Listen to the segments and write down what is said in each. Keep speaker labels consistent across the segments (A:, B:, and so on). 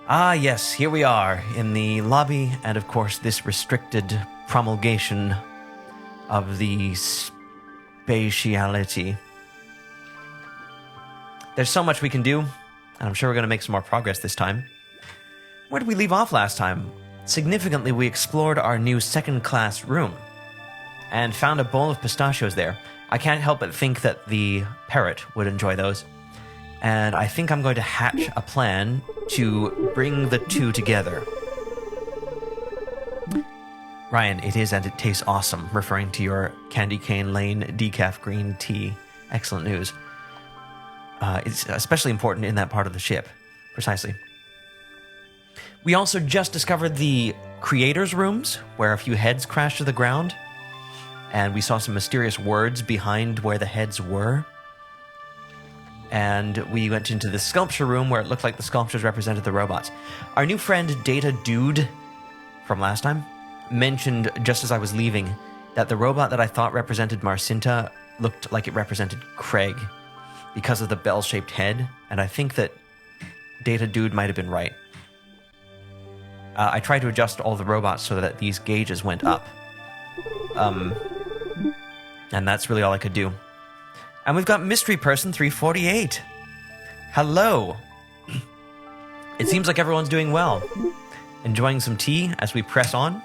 A: Ah, yes, here we are in the lobby, and of course, this restricted promulgation of the spatiality. There's so much we can do, and I'm sure we're going to make some more progress this time. Where did we leave off last time? Significantly, we explored our new second-class room and found a bowl of pistachios there. I can't help but think that the parrot would enjoy those. And I think I'm going to hatch a plan to bring the two together. Ryan, it is and it tastes awesome, referring to your Candy Cane Lane decaf green tea. Excellent news. It's especially important in that part of the ship. Precisely. We also just discovered the creators' rooms, where a few heads crashed to the ground. And we saw some mysterious words behind where the heads were. And we went into the sculpture room where it looked like the sculptures represented the robots. Our new friend Data Dude from last time mentioned just as I was leaving that the robot that I thought represented Marcinta looked like it represented Craig because of the bell-shaped head, and I think that Data Dude might have been right. I tried to adjust all the robots so that these gauges went up. And that's really all I could do. And we've got Mystery Person 348. Hello. It seems like everyone's doing well. Enjoying some tea as we press on.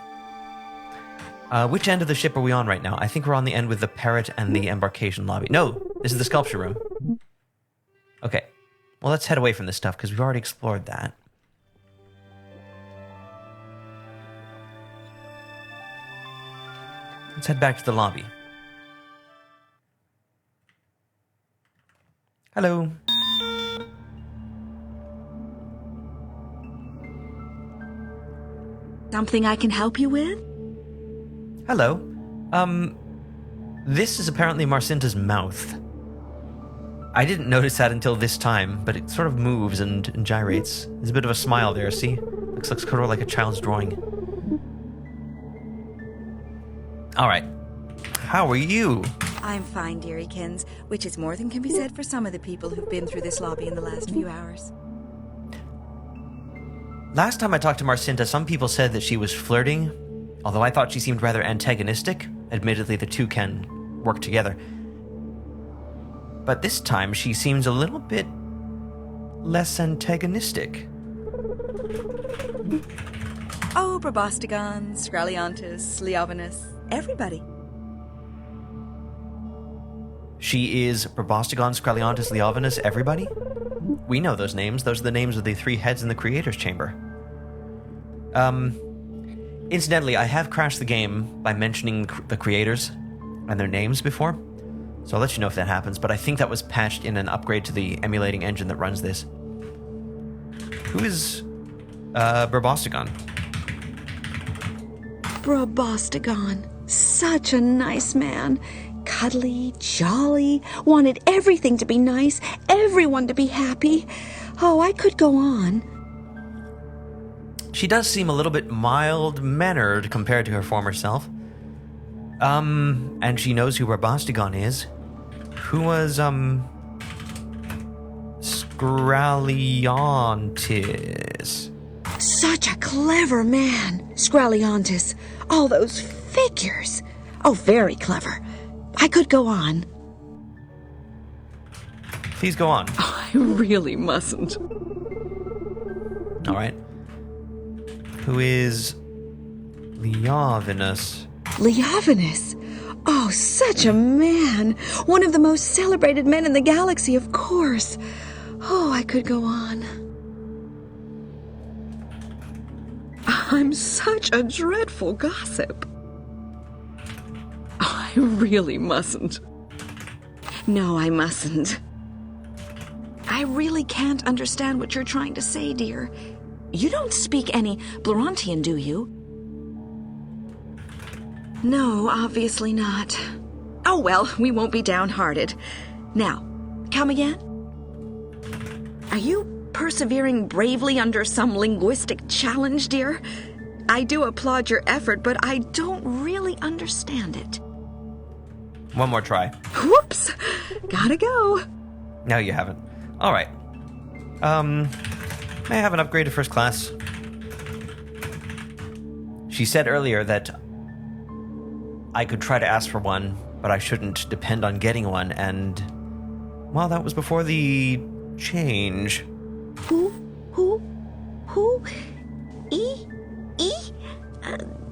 A: Which end of the ship are we on right now? I think we're on the end with the parrot and the embarkation lobby. No, this is the sculpture room. Okay. Well, let's head away from this stuff because we've already explored that. Let's head back to the lobby. Hello.
B: Something I can help you with?
A: Hello. This is apparently Marcinta's mouth. I didn't notice that until this time, but it sort of moves and gyrates. There's a bit of a smile there, see? Looks sort of like a child's drawing. All right. How are you?
B: I'm fine, deariekins, which is more than can be said for some of the people who've been through this lobby in the last few hours.
A: Last time I talked to Marcinta, some people said that she was flirting, although I thought she seemed rather antagonistic. Admittedly, the two can work together. But this time, she seems a little bit less antagonistic.
B: Oh, Probostegon, Scraliontis, Leovinus, everybody.
A: She is Probostegon, Scraliontis, Leovinus, everybody? We know those names. Those are the names of the three heads in the Creator's Chamber. Incidentally, I have crashed the game by mentioning the creators and their names before, so I'll let you know if that happens, but I think that was patched in an upgrade to the emulating engine that runs this. Who is Probostegon?
B: Probostegon, such a nice man. Cuddly, jolly, wanted everything to be nice, everyone to be happy. Oh, I could go on.
A: She does seem a little bit mild-mannered compared to her former self. And she knows who Probostegon is. Who was, Scraliontis.
B: Such a clever man, Scraliontis. All those figures. Oh, very clever. I could go on.
A: Please go on.
B: I really mustn't.
A: All right. Who is Leovinus?
B: Leovinus? Oh, such a man. One of the most celebrated men in the galaxy, of course. Oh, I could go on. I'm such a dreadful gossip. I really mustn't. No, I mustn't. I really can't understand what you're trying to say, dear. You don't speak any Blaurantian, do you? No, obviously not. Oh, well, we won't be downhearted. Now, come again? Are you persevering bravely under some linguistic challenge, dear? I do applaud your effort, but I don't really understand it.
A: One more try.
B: Whoops! Gotta go.
A: No, you haven't. All right. May I have an upgrade to first class? She said earlier that I could try to ask for one, but I shouldn't depend on getting one, and... well, that was before the change.
B: Who?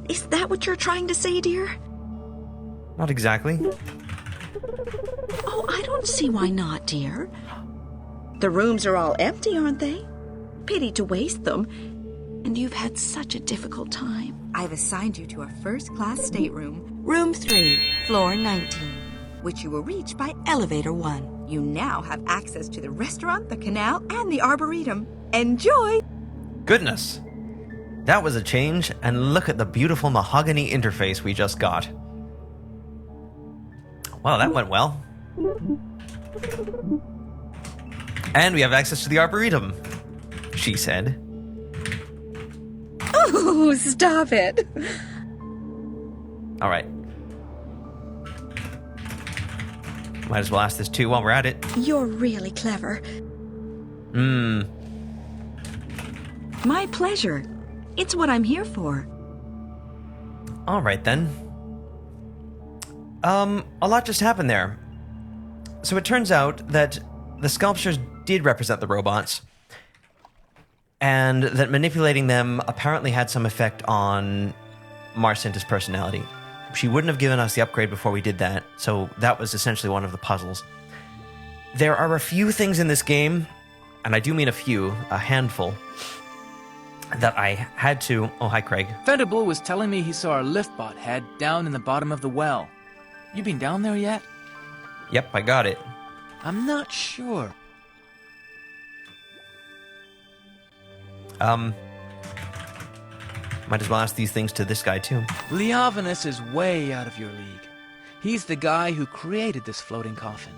B: Is that what you're trying to say, dear?
A: Not exactly.
B: Oh, I don't see why not, dear. The rooms are all empty, aren't they? Pity to waste them. And you've had such a difficult time.
C: I've assigned you to a first-class stateroom, room 3, floor 19, which you will reach by elevator 1. You now have access to the restaurant, the canal, and the arboretum. Enjoy!
A: Goodness. That was a change, and look at the beautiful mahogany interface we just got. Well, that went well. And we have access to the arboretum, she said.
B: Oh, stop it.
A: All right. Might as well ask this too while we're at it.
B: You're really clever. My pleasure. It's what I'm here for.
A: All right, then. A lot just happened there. So it turns out that the sculptures did represent the robots, and that manipulating them apparently had some effect on Marcinta's personality. She wouldn't have given us the upgrade before we did that, so that was essentially one of the puzzles. There are a few things in this game, and I do mean a few, a handful, that I had to... Oh, hi, Craig.
D: Thunderbolt was telling me he saw a lift bot head down in the bottom of the well. You been down there yet?
A: Yep, I got it.
D: I'm not sure.
A: Might as well ask these things to this guy, too.
D: Leovinus is way out of your league. He's the guy who created this floating coffin.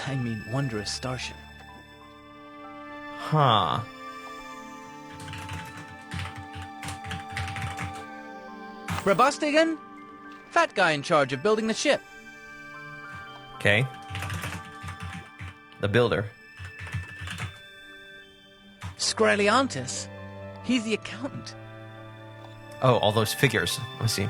D: I mean, wondrous starship.
A: Huh.
D: Robustigan? Fat guy in charge of building the ship.
A: Okay. The builder.
D: Screliantis? He's the accountant.
A: Oh, all those figures. I see.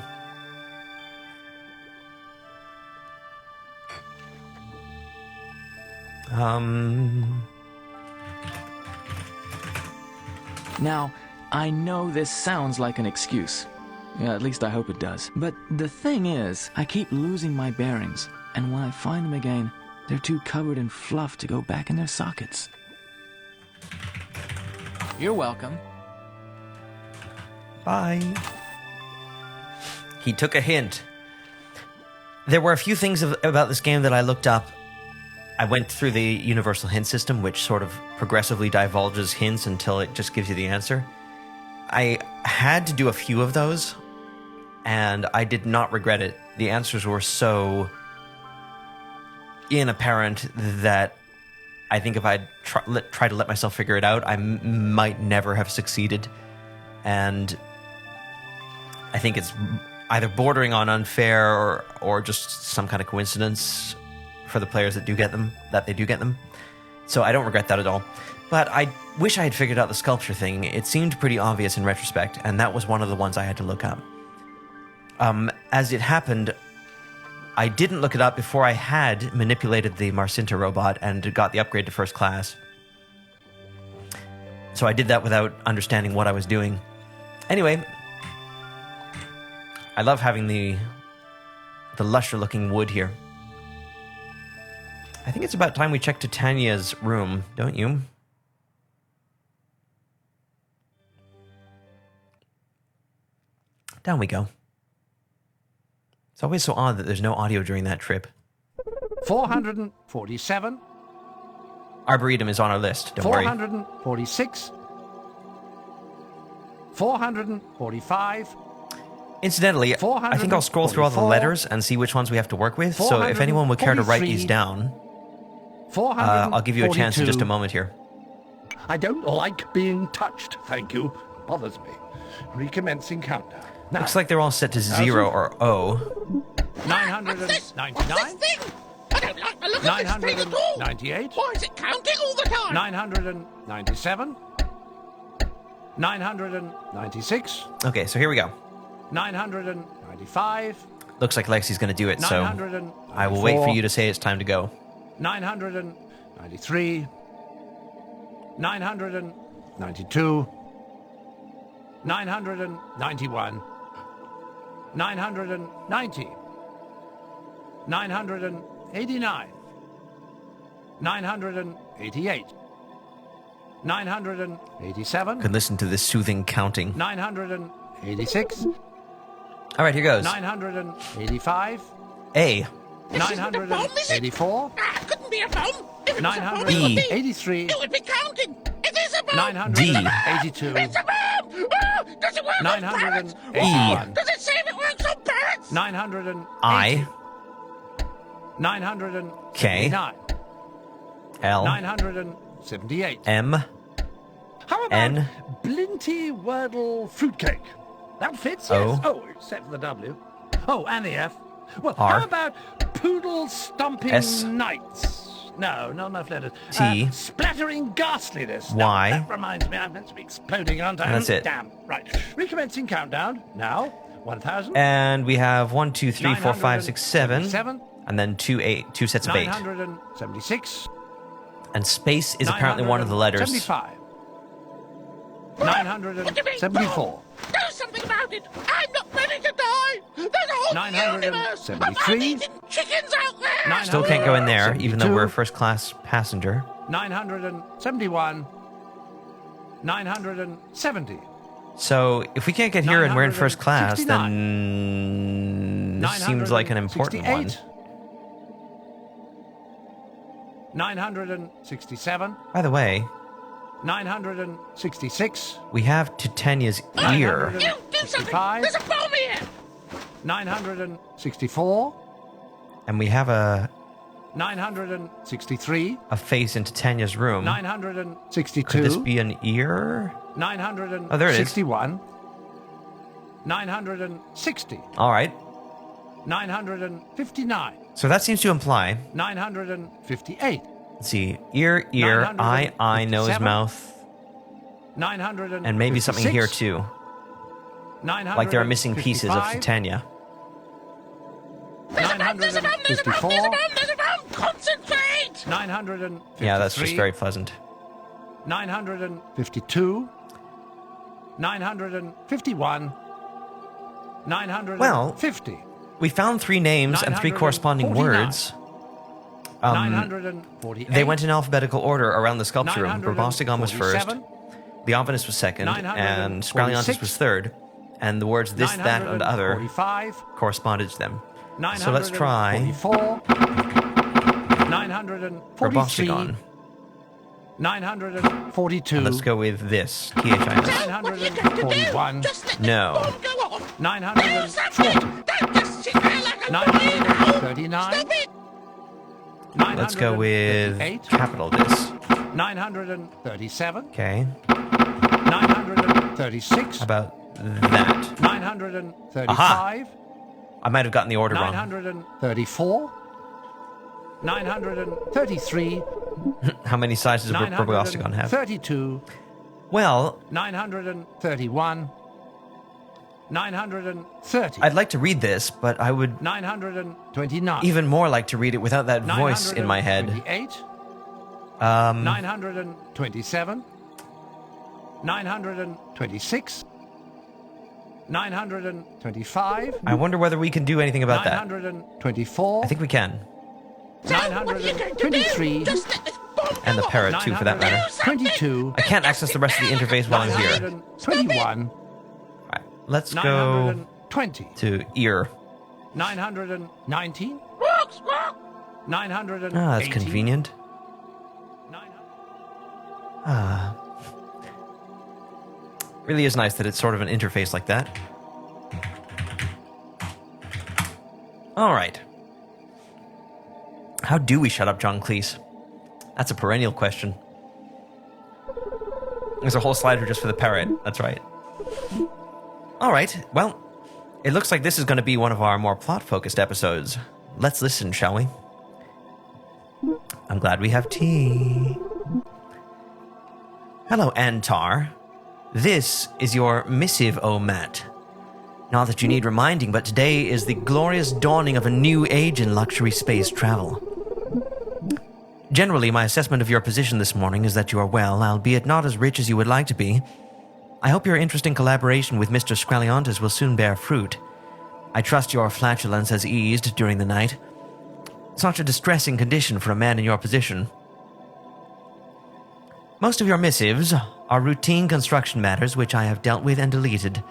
D: Now, I know this sounds like an excuse. Yeah, at least I hope it does. But the thing is, I keep losing my bearings, and when I find them again, they're too covered in fluff to go back in their sockets. You're welcome.
A: Bye. He took a hint. There were a few things about this game that I looked up. I went through the universal hint system, which sort of progressively divulges hints until it just gives you the answer. I had to do a few of those, and I did not regret it. The answers were so inapparent that I think if I'd tried to let myself figure it out, I might never have succeeded. And I think it's either bordering on unfair or just some kind of coincidence for the players that do get them, So I don't regret that at all. But I wish I had figured out the sculpture thing. It seemed pretty obvious in retrospect, and that was one of the ones I had to look up. As it happened, I didn't look it up before I had manipulated the Marcinta robot and got the upgrade to first class. So I did that without understanding what I was doing. Anyway, I love having the lusher-looking wood here. I think it's about time we check Titania's room, don't you? Down we go. It's always so odd that there's no audio during that trip.
E: 447.
A: Arboretum is on our list, don't worry.
E: 446. 445.
A: Incidentally, I think I'll scroll through all the letters and see which ones we have to work with. So if anyone would care to write these down, I'll give you a chance in just a moment here.
E: I don't like being touched, thank you. Bothers me. Recommencing countdown. Now,
A: Looks like they're all set to 0 or O.
E: 999.
F: I don't like the look of this thing at all.
E: 998.
F: Why is it counting all the time?
E: 997. 996.
A: Okay, so here we go.
E: 995.
A: Looks like Lexi's going to do it, so I will wait for you to say it's time to go.
E: 993. 992. 991. 990. 989. 988. 987.
A: Could listen to this soothing counting.
E: 986.
A: All right, here goes.
E: 985.
A: A.
E: 984.
F: Couldn't be a bomb. If it's a bomb,
E: 983.
F: it would be counting. It is a bomb.
E: 982.
F: It's a bomb. Oh, does it work on parrots?
E: 981.
F: Does it say if it works on parrots?
E: 980.
A: I.
E: 979.
A: L.
E: 978.
A: M.
E: How about
A: N.
E: Blinty Wordle Fruitcake? That fits,
A: O.
E: yes. Oh, except for the W. Oh, and the F. Well,
A: R.
E: how about Poodle Stomping
A: S.
E: Knights? No, not enough letters.
A: T.
E: Splattering Ghastliness.
A: Y.
E: No, that reminds me, I'm meant to be exploding, aren't I?
A: And that's it.
E: Damn. Right. Recommencing countdown. Now, 1,000.
A: And we have 1, 2, 3, 4, 5, 6, 7.
E: 977.
A: And then two sets of 8.
E: 976.
A: And space is apparently one of the letters.
E: 975.
F: What do you mean,
E: 974.
F: Do something about it. I'm not ready to die. There's a whole universe of
E: 973.
F: man-eating chickens out there.
A: Still can't go in there, even though
E: 972.
A: we're a first-class passenger.
E: 971. 970.
A: So if we can't get here and we're in first class,
E: 969.
A: then this seems like an important one.
E: 967.
A: By the way,
E: 966.
A: we have Titania's ear.
F: You do something.
E: 65.
F: There's a bomb here.
E: 964.
A: And we have a
E: 963.
A: face in Titania's room.
E: 962.
A: Could this be an ear?
E: 961.
A: Oh, there it is.
E: 960.
A: All right.
E: 959.
A: So that seems to imply,
E: 958.
A: let's see, ear, eye, nose,
E: 957.
A: mouth,
E: 956.
A: and maybe something here too. Like there are missing pieces of
E: 955.
A: Titania.
F: There's a bomb. There's a bomb. There's a bomb. There's a
E: 954.
F: bomb. There's a bomb. Concentrate.
E: 953.
A: Yeah, that's just very pleasant.
E: 952. 951. 950.
A: Well, we found 3 names and 3 corresponding
E: 949.
A: words.
E: 948.
A: They went in alphabetical order around the sculpture room. Robostigon was first,
E: 947.
A: Leovinus was second, and
E: 946.
A: Scraliontis was third. And the words this, that, and other
E: 945.
A: corresponded to them. So let's try
E: 944. 943.
A: Robostigon.
E: 942.
A: And let's go with this, THIS.
F: What are you going to do?
E: 41.
F: Just let
A: No.
F: the bomb go off. Do
E: 940.
F: something. Don't just sit there like a weirdo.
E: 939.
F: Stop it.
A: Let's go with
E: 938.
A: capital this.
E: 937.
A: Okay.
E: 936.
A: How about that?
E: 935.
A: I might have gotten the order wrong.
E: 934. 933.
A: How many sizes of Robostigon have?
E: 932.
A: Well,
E: 931. 930.
A: I'd like to read this, but I would
E: 929.
A: even more like to read it without that voice in my head.
E: 928. 927. 926. 925.
A: I wonder whether we can do anything about that.
E: 924.
A: I think we can.
F: So what are you going to do?
E: 923.
F: Just let this bomb
A: And the
F: go off.
A: parrot, too, for that matter.
E: 22.
A: I can't access the rest of the interface while I'm here.
E: 921.
A: Right, let's go
E: 920.
A: to ear.
E: 919.
F: Walk, walk.
E: 980.
A: Ah, that's convenient.
E: 900.
A: Really is nice that it's sort of an interface like that. All right. How do we shut up John Cleese? That's a perennial question. There's a whole slider just for the parrot. That's right. All right. Well, it looks like this is going to be one of our more plot-focused episodes. Let's listen, shall we? I'm glad we have tea. Hello, Antar. This is your missive, O Matt. Not that you need reminding, but today is the glorious dawning of a new age in luxury space travel. Generally, my assessment of your position this morning is that you are well, albeit not as rich as you would like to be. I hope your interesting collaboration with Mr. Scraliontis will soon bear fruit. I trust your flatulence has eased during the night. Such a distressing condition for a man in your position. Most of your missives are routine construction matters which I have dealt with and deleted.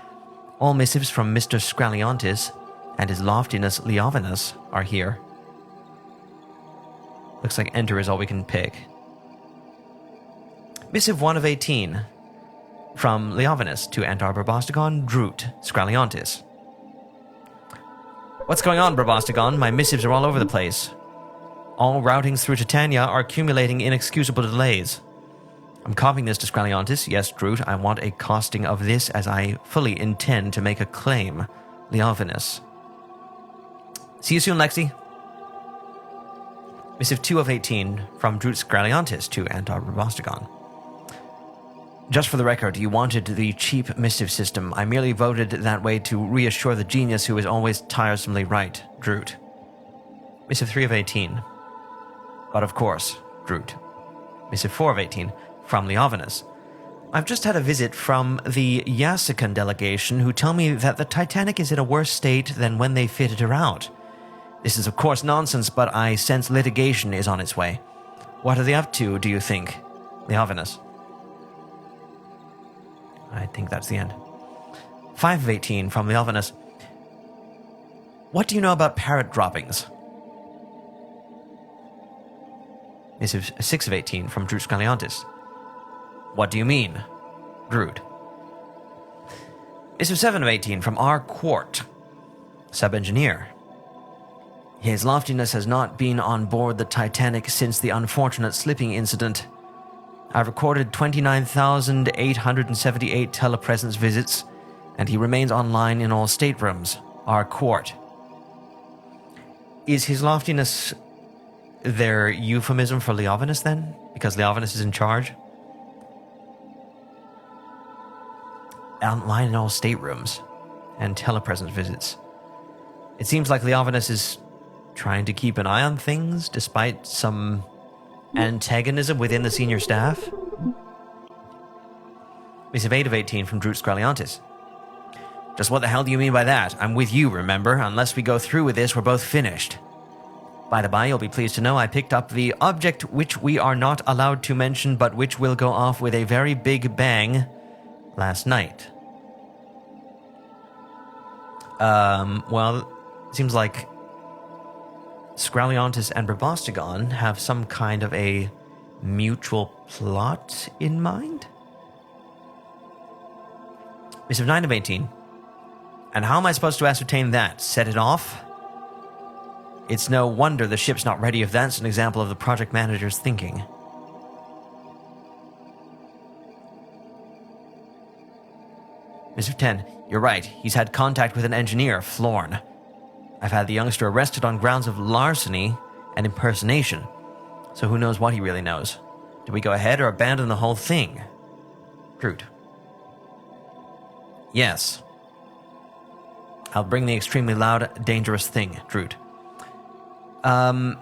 A: All missives from Mr. Scraliontis and his loftiness Leovinus are here. Looks like enter is all we can pick. Missive 1 of 18. From Leovinus to Antarber Bostagon, Droot, Scraliontis. What's going on, Barbostagon? My missives are all over the place. All routings through Titania are accumulating inexcusable delays. I'm copying this to Scraliontis. Yes, Droot, I want a costing of this as I fully intend to make a claim. Leovinus. See you soon, Lexi. Missive 2 of 18 from Droot Scraliontis to Antarber Bostagon. Just for the record, you wanted the cheap missive system. I merely voted that way to reassure the genius who is always tiresomely right, Droot. Missive 3 of 18. But of course, Droot. Missive 4 of 18, from Leovinus. I've just had a visit from the Yasikan delegation who tell me that the Titanic is in a worse state than when they fitted her out. This is of course nonsense, but I sense litigation is on its way. What are they up to, do you think? Leovinus. I think that's the end. 5 of 18 from Leovinus. What do you know about parrot droppings? Missive 6 of 18 from Droot Scaliontis. What do you mean? Droot. Missive 7 of 18 from R. Quart, sub-engineer. His loftiness has not been on board the Titanic since the unfortunate slipping incident. I've recorded 29,878 telepresence visits, and he remains online in all staterooms. R. Quart. Is his loftiness their euphemism for Leovinus, then? Because Leovinus is in charge? Online in all staterooms and telepresence visits. It seems like Leovinus is trying to keep an eye on things despite some antagonism within the senior staff. Missive 8 of 18 from Droot Scraliontis. Just what the hell do you mean by that? I'm with you, remember? Unless we go through with this, we're both finished. By the by, you'll be pleased to know I picked up the object which we are not allowed to mention, but which will go off with a very big bang last night. Well, it seems like Scraliontis and Barbostagon have some kind of a mutual plot in mind? Missive 9 of 18. And how am I supposed to ascertain that? Set it off? It's no wonder the ship's not ready if that's an example of the project manager's thinking. Missive 10. You're right. He's had contact with an engineer, Florn. I've had the youngster arrested on grounds of larceny and impersonation, so who knows what he really knows. Do we go ahead or abandon the whole thing? Droot. Yes. I'll bring the extremely loud, dangerous thing, Droot. Some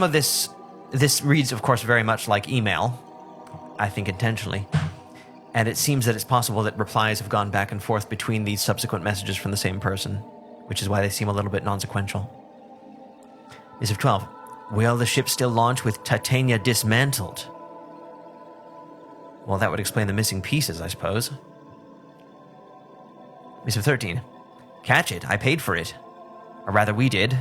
A: of this reads, of course, very much like email, I think intentionally. And it seems that it's possible that replies have gone back and forth between these subsequent messages from the same person, which is why they seem a little bit non-sequential. Missive 12. Will the ship still launch with Titania dismantled? Well, that would explain the missing pieces, I suppose. Missive 13. Catch it. I paid for it. Or rather, we did.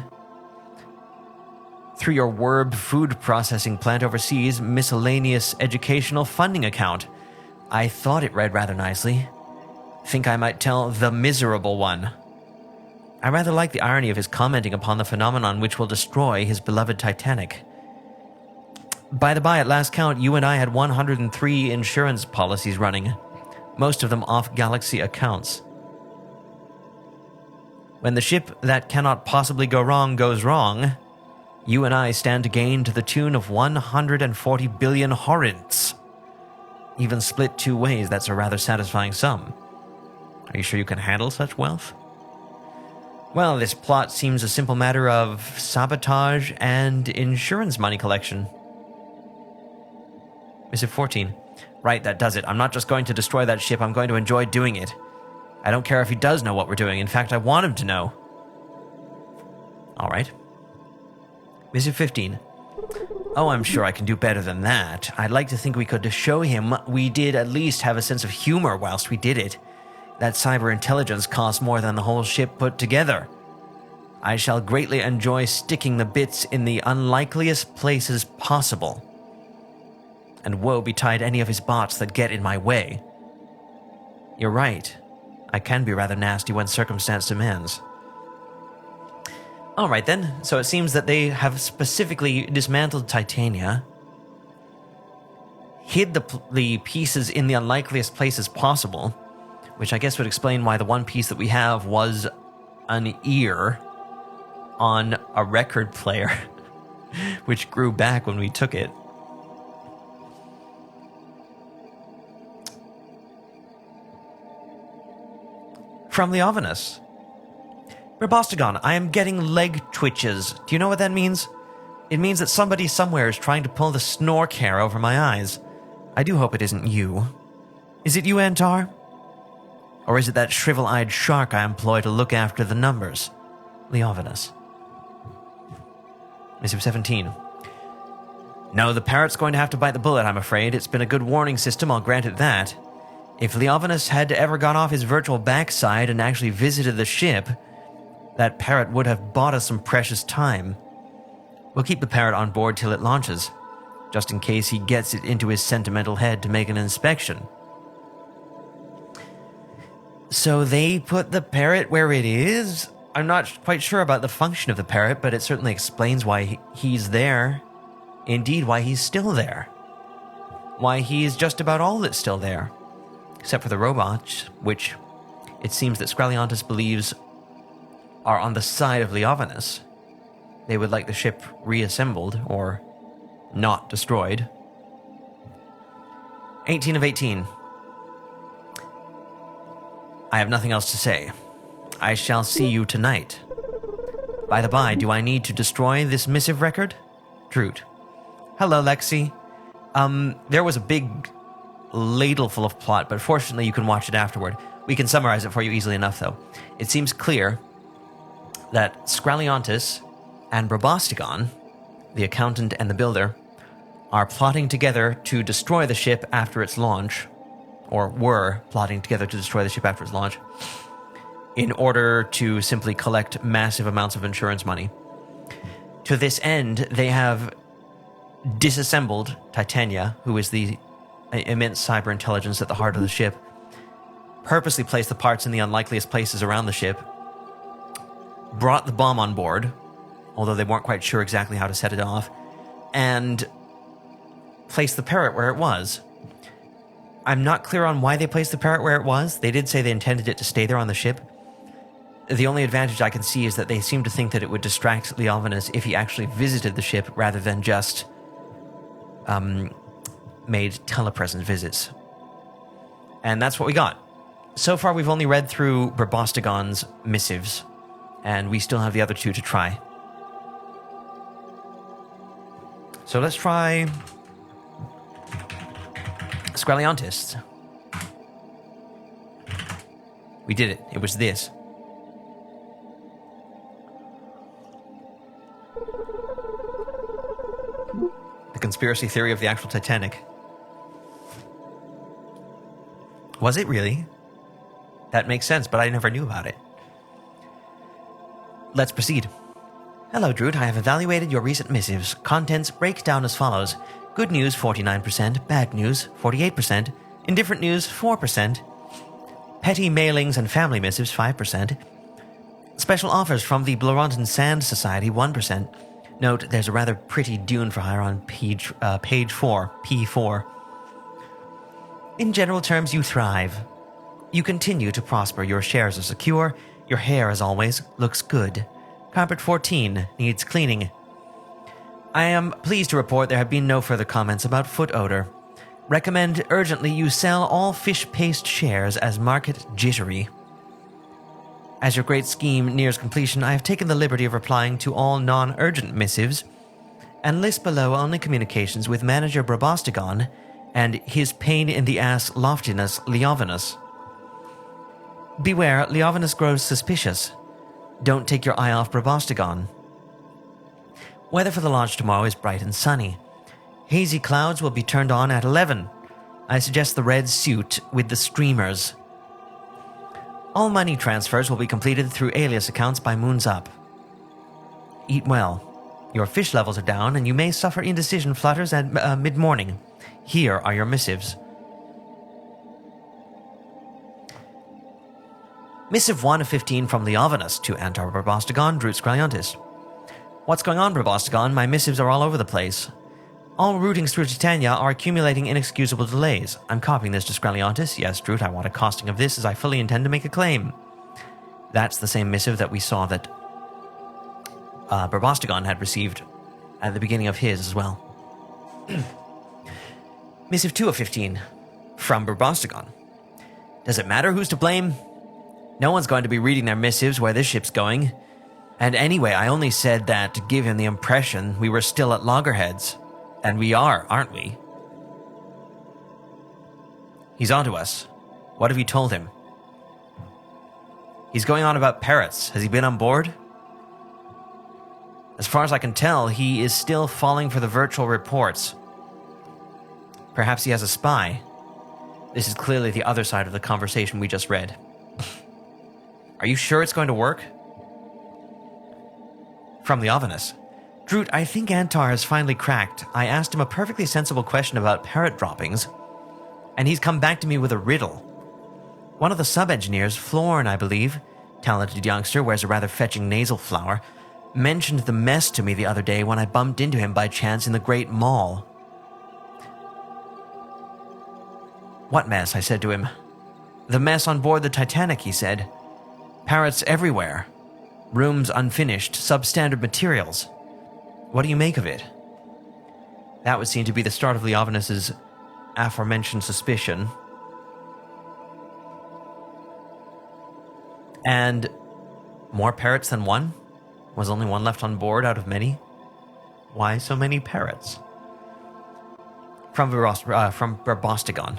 A: Through your Werb food processing plant overseas miscellaneous educational funding account. I thought it read rather nicely. Think I might tell the miserable one. I rather like the irony of his commenting upon the phenomenon which will destroy his beloved Titanic. By the by, at last count, you and I had 103 insurance policies running, most of them off-galaxy accounts. When the ship that cannot possibly go wrong goes wrong, you and I stand to gain to the tune of 140 billion horrents. Even split 2 ways, that's a rather satisfying sum. Are you sure you can handle such wealth? Well, this plot seems a simple matter of sabotage and insurance money collection. Missive 14. Right, that does it. I'm not just going to destroy that ship, I'm going to enjoy doing it. I don't care if he does know what we're doing. In fact, I want him to know. Alright. Missive 15. Oh, I'm sure I can do better than that. I'd like to think we could show him we did at least have a sense of humor whilst we did it. That cyber intelligence cost more than the whole ship put together. I shall greatly enjoy sticking the bits in the unlikeliest places possible. And woe betide any of his bots that get in my way. You're right. I can be rather nasty when circumstance demands. Alright then, so it seems that they have specifically dismantled Titania, hid the pieces in the unlikeliest places possible, which I guess would explain why the one piece that we have was an ear on a record player, which grew back when we took it. From Leovinus. Robostagon, I am getting leg twitches. Do you know what that means? It means that somebody somewhere is trying to pull the snork hair over my eyes. I do hope it isn't you. Is it you, Antar? Or is it that shrivel-eyed shark I employ to look after the numbers? Leovinus. Missive 17. No, the parrot's going to have to bite the bullet, I'm afraid. It's been a good warning system, I'll grant it that. If Leovinus had ever got off his virtual backside and actually visited the ship, that parrot would have bought us some precious time. We'll keep the parrot on board till it launches, just in case he gets it into his sentimental head to make an inspection. So they put the parrot where it is? I'm not quite sure about the function of the parrot, but it certainly explains why he's there. Indeed, why he's still there. Why he's just about all that's still there. Except for the robots, which it seems that Scraliontis believes are on the side of Leovinus. They would like the ship reassembled, or not destroyed. 18 of 18. I have nothing else to say. I shall see you tonight. By the by, do I need to destroy this missive record? Droot. Hello, Lexi. There was a big ladle full of plot, but fortunately you can watch it afterward. We can summarize it for you easily enough, though. It seems clear that Scraliontis and Robostagon, the accountant and the builder, are plotting together to destroy the ship after its launch, or were plotting together to destroy the ship after its launch, in order to simply collect massive amounts of insurance money. To this end, they have disassembled Titania, who is the immense cyber intelligence at the heart of the ship, purposely placed the parts in the unlikeliest places around the ship, brought the bomb on board, although they weren't quite sure exactly how to set it off, and placed the parrot where it was. I'm not clear on why they placed the parrot where it was. They did say they intended it to stay there on the ship. The only advantage I can see is that they seem to think that it would distract Leovinus if he actually visited the ship rather than just made telepresence visits. And that's what we got. So far, we've only read through Robostagon's missives, and we still have the other 2 to try. So let's try Scraliontis. We did it. It was this. The conspiracy theory of the actual Titanic. Was it really? That makes sense, but I never knew about it. Let's proceed. Hello, Droot. I have evaluated your recent missives. Contents break down as follows. Good news, 49%. Bad news, 48%. Indifferent news, 4%. Petty mailings and family missives, 5%. Special offers from the Blorontan Sand Society, 1%. Note, there's a rather pretty dune for hire on page 4, P4. In general terms, you thrive. You continue to prosper. Your shares are secure. Your hair, as always, looks good. Carpet 14 needs cleaning. I am pleased to report there have been no further comments about foot odor. Recommend urgently you sell all fish paste shares as market jittery. As your great scheme nears completion, I have taken the liberty of replying to all non-urgent missives and list below only communications with manager Brabostigon and his pain-in-the-ass loftiness Leovinus. Beware, Leovinus grows suspicious. Don't take your eye off Brabostigon. Weather for the launch tomorrow is bright and sunny. Hazy clouds will be turned on at 11. I suggest the red suit with the streamers. All money transfers will be completed through alias accounts by moons up. Eat well. Your fish levels are down, and you may suffer indecision flutters at mid-morning. Here are your missives. Missive 1 of 15 from Leovinus to Antar Brabostigon, Drut Scraliontis. What's going on, Brabostigon? My missives are all over the place. All routings through Titania are accumulating inexcusable delays. I'm copying this to Scraliontis. Yes, Drut, I want a costing of this as I fully intend to make a claim. That's the same missive that we saw that Brabostigon had received at the beginning of his as well. Missive 2 of 15 from Brabostigon. Does it matter who's to blame? No one's going to be reading their missives where this ship's going. And anyway, I only said that to give him the impression we were still at loggerheads. And we are, aren't we? He's onto us. What have you told him? He's going on about parrots. Has he been on board? As far as I can tell, he is still falling for the virtual reports. Perhaps he has a spy. This is clearly the other side of the conversation we just read. Are you sure it's going to work? From Leovinus. Drut, I think Antar has finally cracked. I asked him a perfectly sensible question about parrot droppings, and he's come back to me with a riddle. One of the sub-engineers, Florn, I believe, talented youngster, wears a rather fetching nasal flower, mentioned the mess to me the other day when I bumped into him by chance in the Great Mall. What mess? I said to him. The mess on board the Titanic, he said. Parrots everywhere. Rooms unfinished, substandard materials. What do you make of it? That would seem to be the start of Leovinus's aforementioned suspicion. And more parrots than one? Was only one left on board out of many? Why so many parrots? From Brabostigon.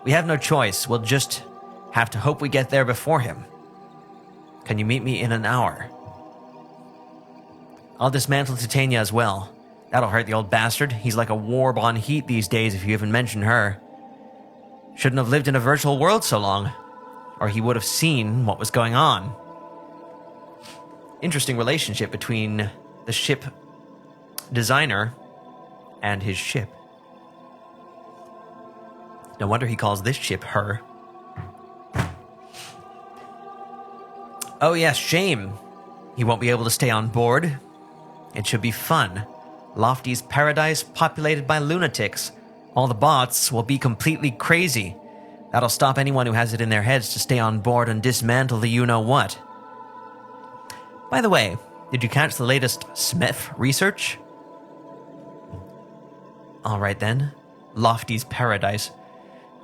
A: We have no choice. We'll just have to hope we get there before him. Can you meet me in an hour? I'll dismantle Titania as well. That'll hurt the old bastard. He's like a warb on heat these days if you even mention her. Shouldn't have lived in a virtual world so long, or he would have seen what was going on. Interesting relationship between the ship designer and his ship. No wonder he calls this ship her. Oh yes, shame. He won't be able to stay on board. It should be fun. Lofty's paradise populated by lunatics. All the bots will be completely crazy. That'll stop anyone who has it in their heads to stay on board and dismantle the you-know-what. By the way, did you catch the latest Smith research? Alright then. Lofty's paradise.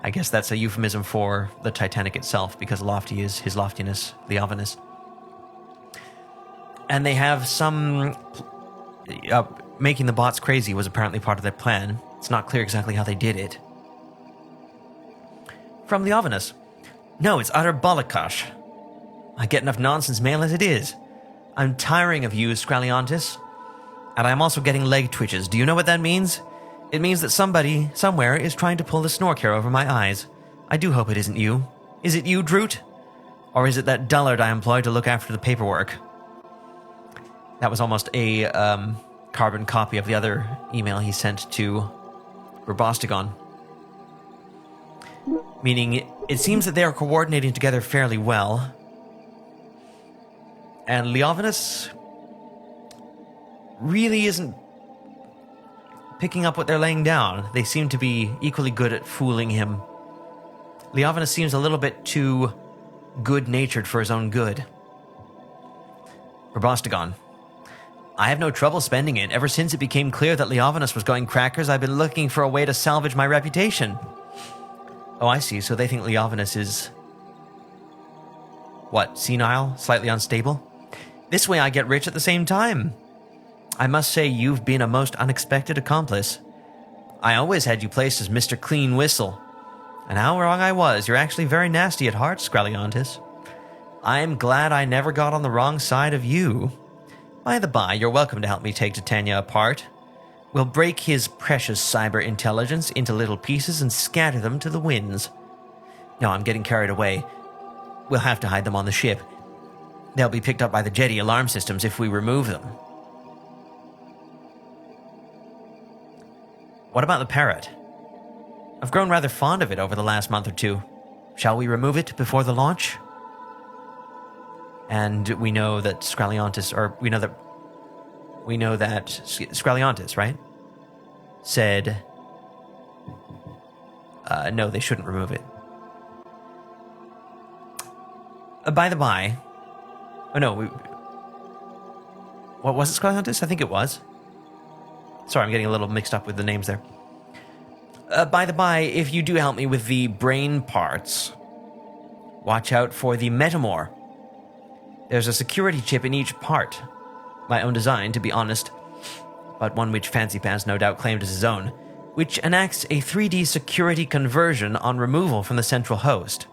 A: I guess that's a euphemism for the Titanic itself, because Lofty is his loftiness, Leovinus. And they have some... making the bots crazy was apparently part of their plan. It's not clear exactly how they did it. From Leovinus. No, it's utter bollockgosh. I get enough nonsense mail as it is. I'm tiring of you, Scraliontis. And I'm also getting leg twitches. Do you know what that means? It means that somebody, somewhere, is trying to pull the snork hair over my eyes. I do hope it isn't you. Is it you, Drut? Or is it that dullard I employed to look after the paperwork? That was almost a carbon copy of the other email he sent to Brabostigon. Meaning, it seems that they are coordinating together fairly well. And Leovinus really isn't picking up what they're laying down. They seem to be equally good at fooling him. Leovinus seems a little bit too good-natured for his own good. Brabostigon. I have no trouble spending it. Ever since it became clear that Leovinus was going crackers, I've been looking for a way to salvage my reputation. Oh, I see. So they think Leovinus is... what, senile? Slightly unstable? This way I get rich at the same time. I must say you've been a most unexpected accomplice. I always had you placed as Mr. Clean Whistle. And how wrong I was. You're actually very nasty at heart, Scraliontis. I am glad I never got on the wrong side of you. By the by, you're welcome to help me take Titania apart. We'll break his precious cyber intelligence into little pieces and scatter them to the winds. No, I'm getting carried away. We'll have to hide them on the ship. They'll be picked up by the jetty alarm systems if we remove them. What about the parrot? I've grown rather fond of it over the last month or two. Shall we remove it before the launch? And we know that Scraliontis, Scraliontis, right? Said, no, they shouldn't remove it. By the by, what was it, Scraliontis? I think it was. Sorry, I'm getting a little mixed up with the names there. By the by, if you do help me with the brain parts, watch out for the metamor. There's a security chip in each part. My own design, to be honest, but one which Fancy Pants no doubt claimed as his own, which enacts a 3D security conversion on removal from the central host.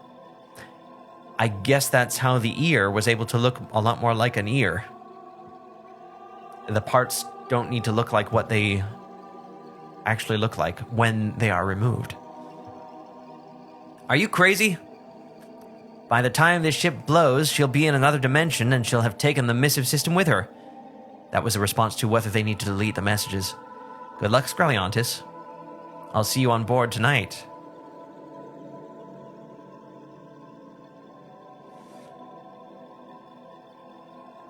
A: I guess that's how the ear was able to look a lot more like an ear. The parts don't need to look like what they actually look like when they are removed. Are you crazy? By the time this ship blows, she'll be in another dimension and she'll have taken the missive system with her. That was a response to whether they need to delete the messages. Good luck, Scraliontis. I'll see you on board tonight.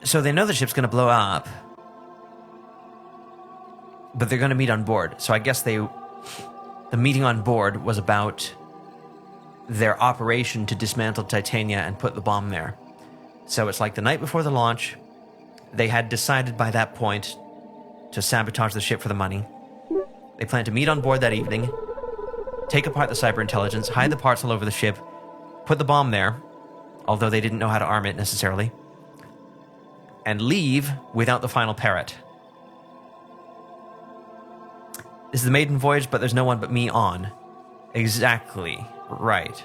A: So they know the ship's going to blow up, but they're going to meet on board. So I guess the meeting on board was about their operation to dismantle Titania and put the bomb there. So it's like the night before the launch, they had decided by that point to sabotage the ship for the money. They plan to meet on board that evening, take apart the cyber intelligence, hide the parts all over the ship, put the bomb there, although they didn't know how to arm it necessarily, and leave without the final parrot. This is the maiden voyage, but there's no one but me on. Exactly right.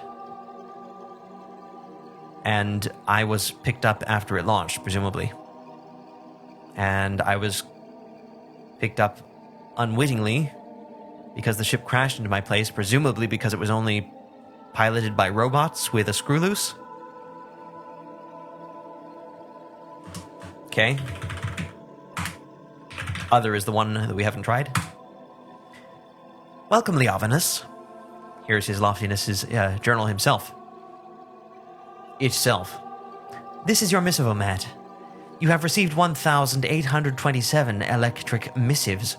A: And I was picked up after it launched, presumably. And I was picked up unwittingly because the ship crashed into my place, presumably because it was only piloted by robots with a screw loose. Okay. Other is the one that we haven't tried. Welcome, Leovinus. Here's his loftiness's journal himself. Itself. This is your missive, O Matt. You have received 1,827 electric missives.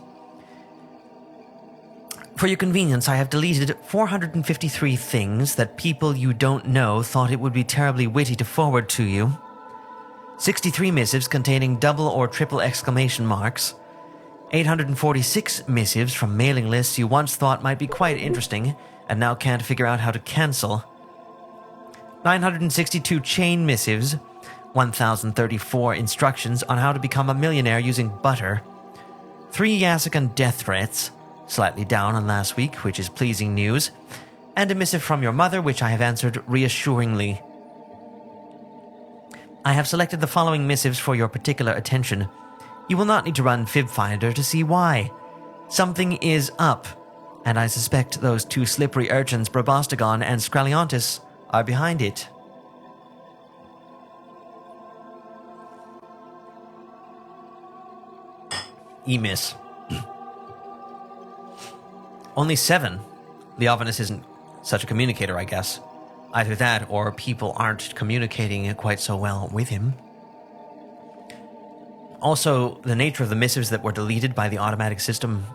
A: For your convenience, I have deleted 453 things that people you don't know thought it would be terribly witty to forward to you. 63 missives containing double or triple exclamation marks. 846 missives from mailing lists you once thought might be quite interesting and now can't figure out how to cancel. 962 chain missives. 1,034 instructions on how to become a millionaire using butter. 3 Yassican death threats, slightly down on last week, which is pleasing news. And a missive from your mother, which I have answered reassuringly. I have selected the following missives for your particular attention. You will not need to run FibFinder to see why. Something is up, and I suspect those 2 slippery urchins, Brabostagon and Scraliontis, are behind it. Miss. Only 7. Leovinus isn't such a communicator, I guess. Either that, or people aren't communicating quite so well with him. Also, the nature of the missives that were deleted by the automatic system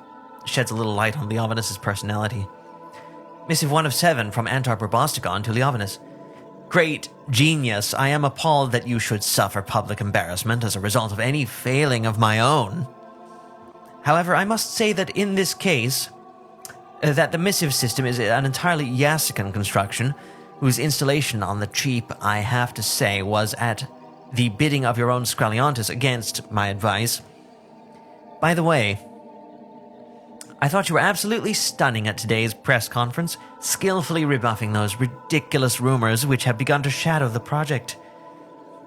A: sheds a little light on Leovinus' personality. Missive 1 of 7 from Antar Brabostagon to Leovinus. Great genius, I am appalled that you should suffer public embarrassment as a result of any failing of my own. However, I must say that in this case, that the missive system is an entirely Yassican construction, whose installation on the cheap, I have to say, was at the bidding of your own Scraliontis against my advice. By the way, I thought you were absolutely stunning at today's press conference, skillfully rebuffing those ridiculous rumors which have begun to shadow the project.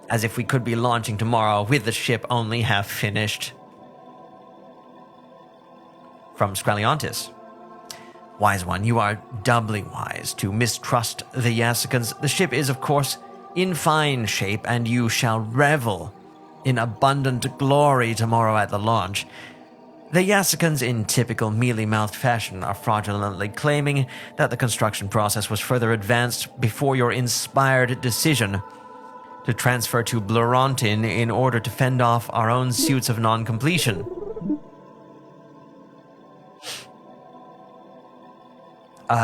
A: As if we could be launching tomorrow with the ship only half finished. From Scraliontis. Wise one, you are doubly wise to mistrust the Yassicans. The ship is, of course, in fine shape, and you shall revel in abundant glory tomorrow at the launch. The Yassicans, in typical mealy-mouthed fashion, are fraudulently claiming that the construction process was further advanced before your inspired decision to transfer to Bleurontin in order to fend off our own suits of non-completion.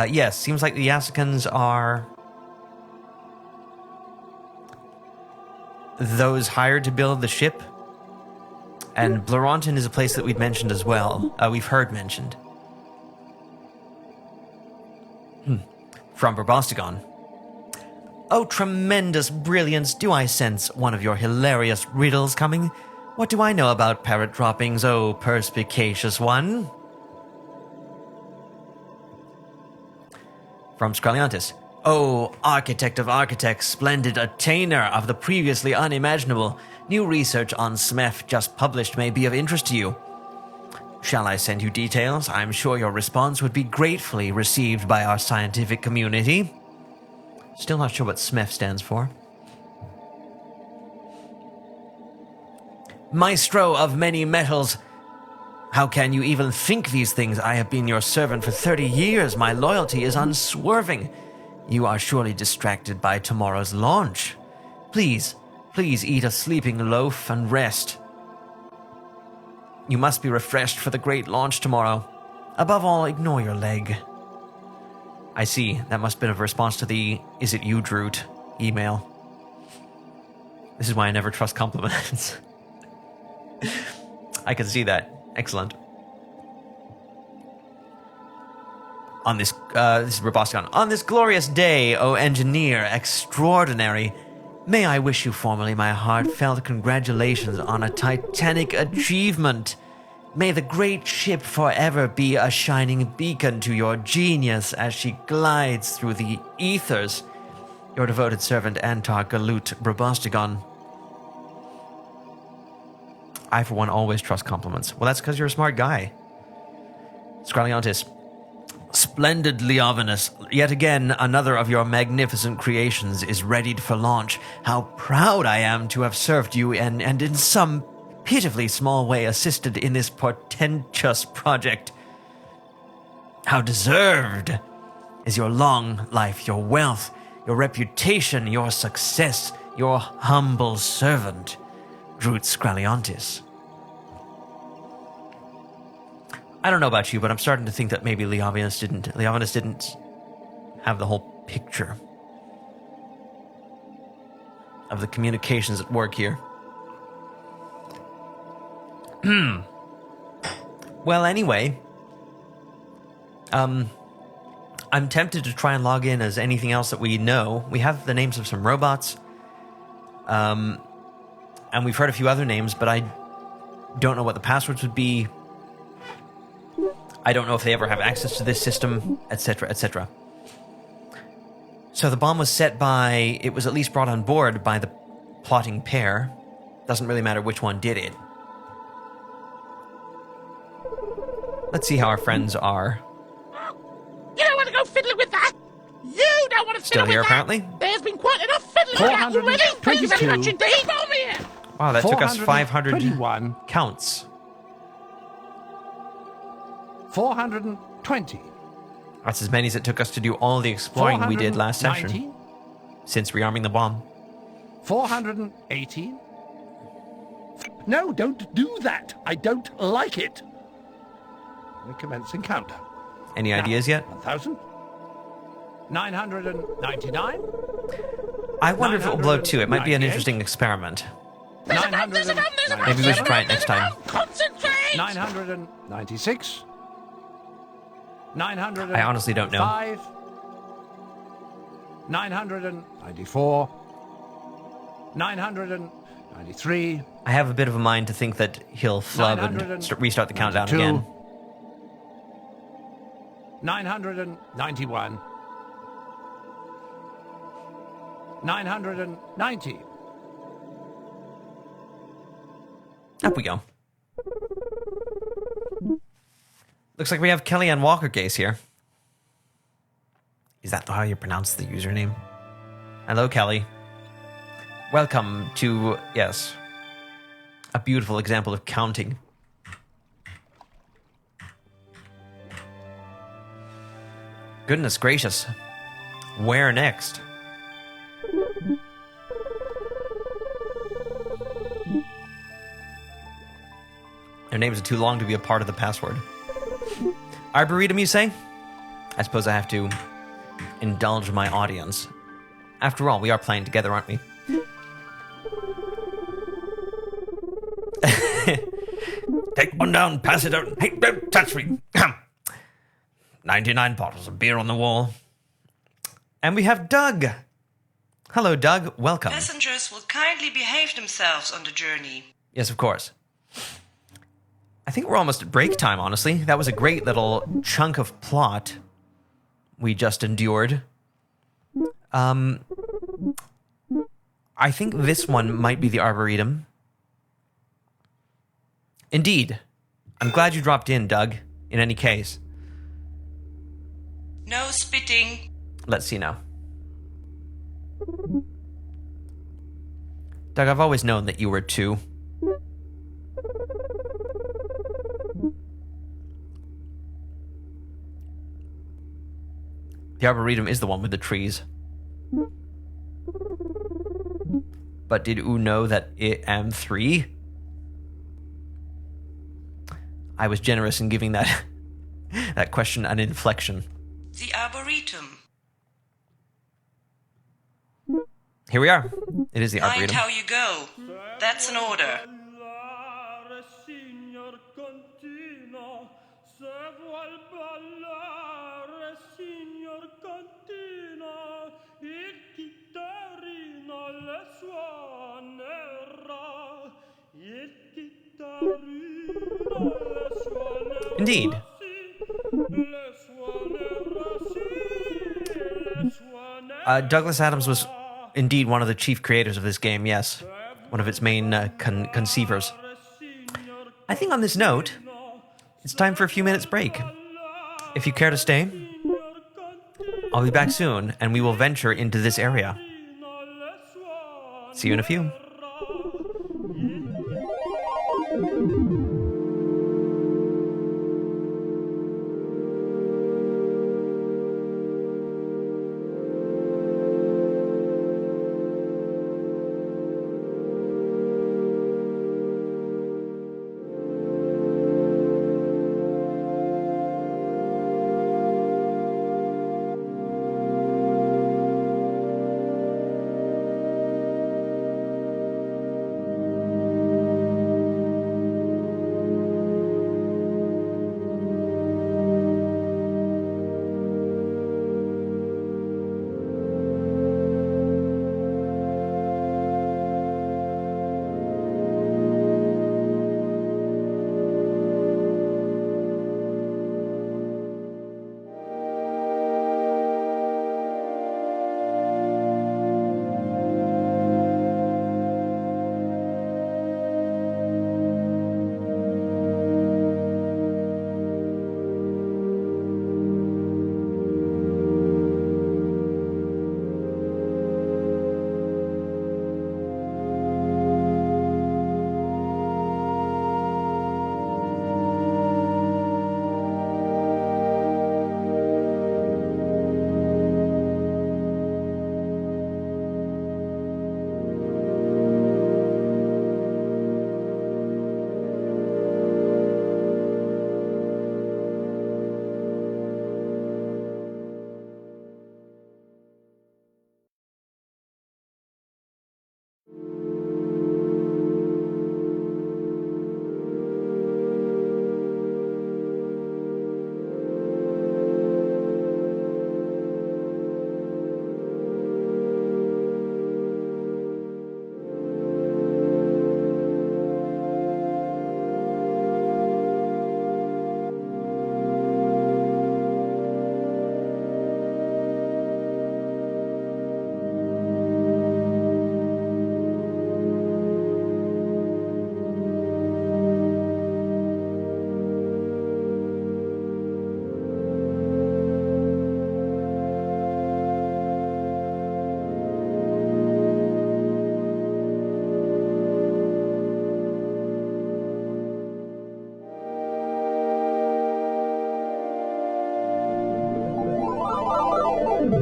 A: Yes, seems like the Yassicans are those hired to build the ship. And Bleurontin is a place that we'd mentioned as well. We've heard mentioned. From Burbostigon. Oh, tremendous brilliance. Do I sense one of your hilarious riddles coming? What do I know about parrot droppings, oh perspicacious one? From Scraliontis. Oh, architect of architects, splendid attainer of the previously unimaginable. New research on SMEF just published may be of interest to you. Shall I send you details? I'm sure your response would be gratefully received by our scientific community. Still not sure what SMEF stands for. Maestro of many metals. How can you even think these things? I have been your servant for 30 years. My loyalty is unswerving. You are surely distracted by tomorrow's launch. Please eat a sleeping loaf and rest. You must be refreshed for the great launch tomorrow. Above all, ignore your leg. I see. That must have been a response to the "Is it you, Droot?" email. This is why I never trust compliments. I can see that. Excellent. On this is Roboscon. On this glorious day, O engineer extraordinary, may I wish you formally my heartfelt congratulations on a titanic achievement. May the great ship forever be a shining beacon to your genius as she glides through the ethers. Your devoted servant, Antar Galut Robostigon. I, for one, always trust compliments. Well, that's because you're a smart guy. Scraliontis. Splendid Leovinus. Yet again, another of your magnificent creations is readied for launch. How proud I am to have served you and in some pitifully small way assisted in this portentous project. How deserved is your long life, your wealth, your reputation, your success, your humble servant, Droot Scraliontis. I don't know about you, but I'm starting to think that maybe Leovinus didn't have the whole picture of the communications at work here. Well, anyway, I'm tempted to try and log in as anything else that we know. We have the names of some robots, and we've heard a few other names, but I don't know what the passwords would be. I don't know if they ever have access to this system, etc., etc. So the bomb was set by, it was at least brought on board by the plotting pair. Doesn't really matter which one did it. Let's see how our friends are.
F: You don't want to go fiddling with that. You don't want to
A: Still
F: fiddle
A: here,
F: with that.
A: apparently?
F: There's been quite enough fiddling with that already. Thank you very much indeed. Over here.
A: Wow, that took us 500
E: 421.
A: counts.
E: 420.
A: That's as many as it took us to do all the exploring we did last session.
E: 419.
A: Since rearming the bomb.
E: 418. No, don't do that. I don't like it. Recommencing counter.
A: Any ideas yet?
E: 1,000. 999.
A: I wonder if it will blow too. It might be an
E: 998.
A: interesting experiment.
F: There's a bomb, there's a bomb, there's a bomb.
A: Maybe we should try it next time.
F: Concentrate!
E: 996. 900.
A: I honestly don't know.
E: 994. 993.
A: I have a bit of a mind to think that he'll flub and restart the countdown again.
E: 991. 990.
A: Up we go. Looks like we have Kellyanne Walker Case here. Is that how you pronounce the username? Hello, Kelly. Welcome to, yes, a beautiful example of counting. Goodness gracious. Where next? Their names are too long to be a part of the password. Arbouretum, you say? I suppose I have to indulge my audience. After all, we are playing together, aren't we? Take one down, pass it out. Hey, don't touch me. 99 bottles of beer on the wall. And we have Doug. Hello, Doug. Welcome.
G: Passengers will kindly behave themselves on the journey.
A: Yes, of course. I think we're almost at break time, honestly. That was a great little chunk of plot we just endured. I think this one might be the Arboretum. Indeed. I'm glad you dropped in, Doug, in any case.
G: No spitting.
A: Let's see now. Doug, I've always known that you were two. The Arboretum is the one with the trees. But did you know that I am 3? I was generous in giving that that question an inflection.
G: The Arboretum.
A: Here we are. It is the
G: Mind
A: Arboretum.
G: how you go. That's an order.
A: Indeed. Douglas Adams was indeed one of the chief creators of this game, yes. One of its main conceivers. I think on this note, it's time for a few minutes break. If you care to stay, I'll be back soon, and we will venture into this area. See you in a few.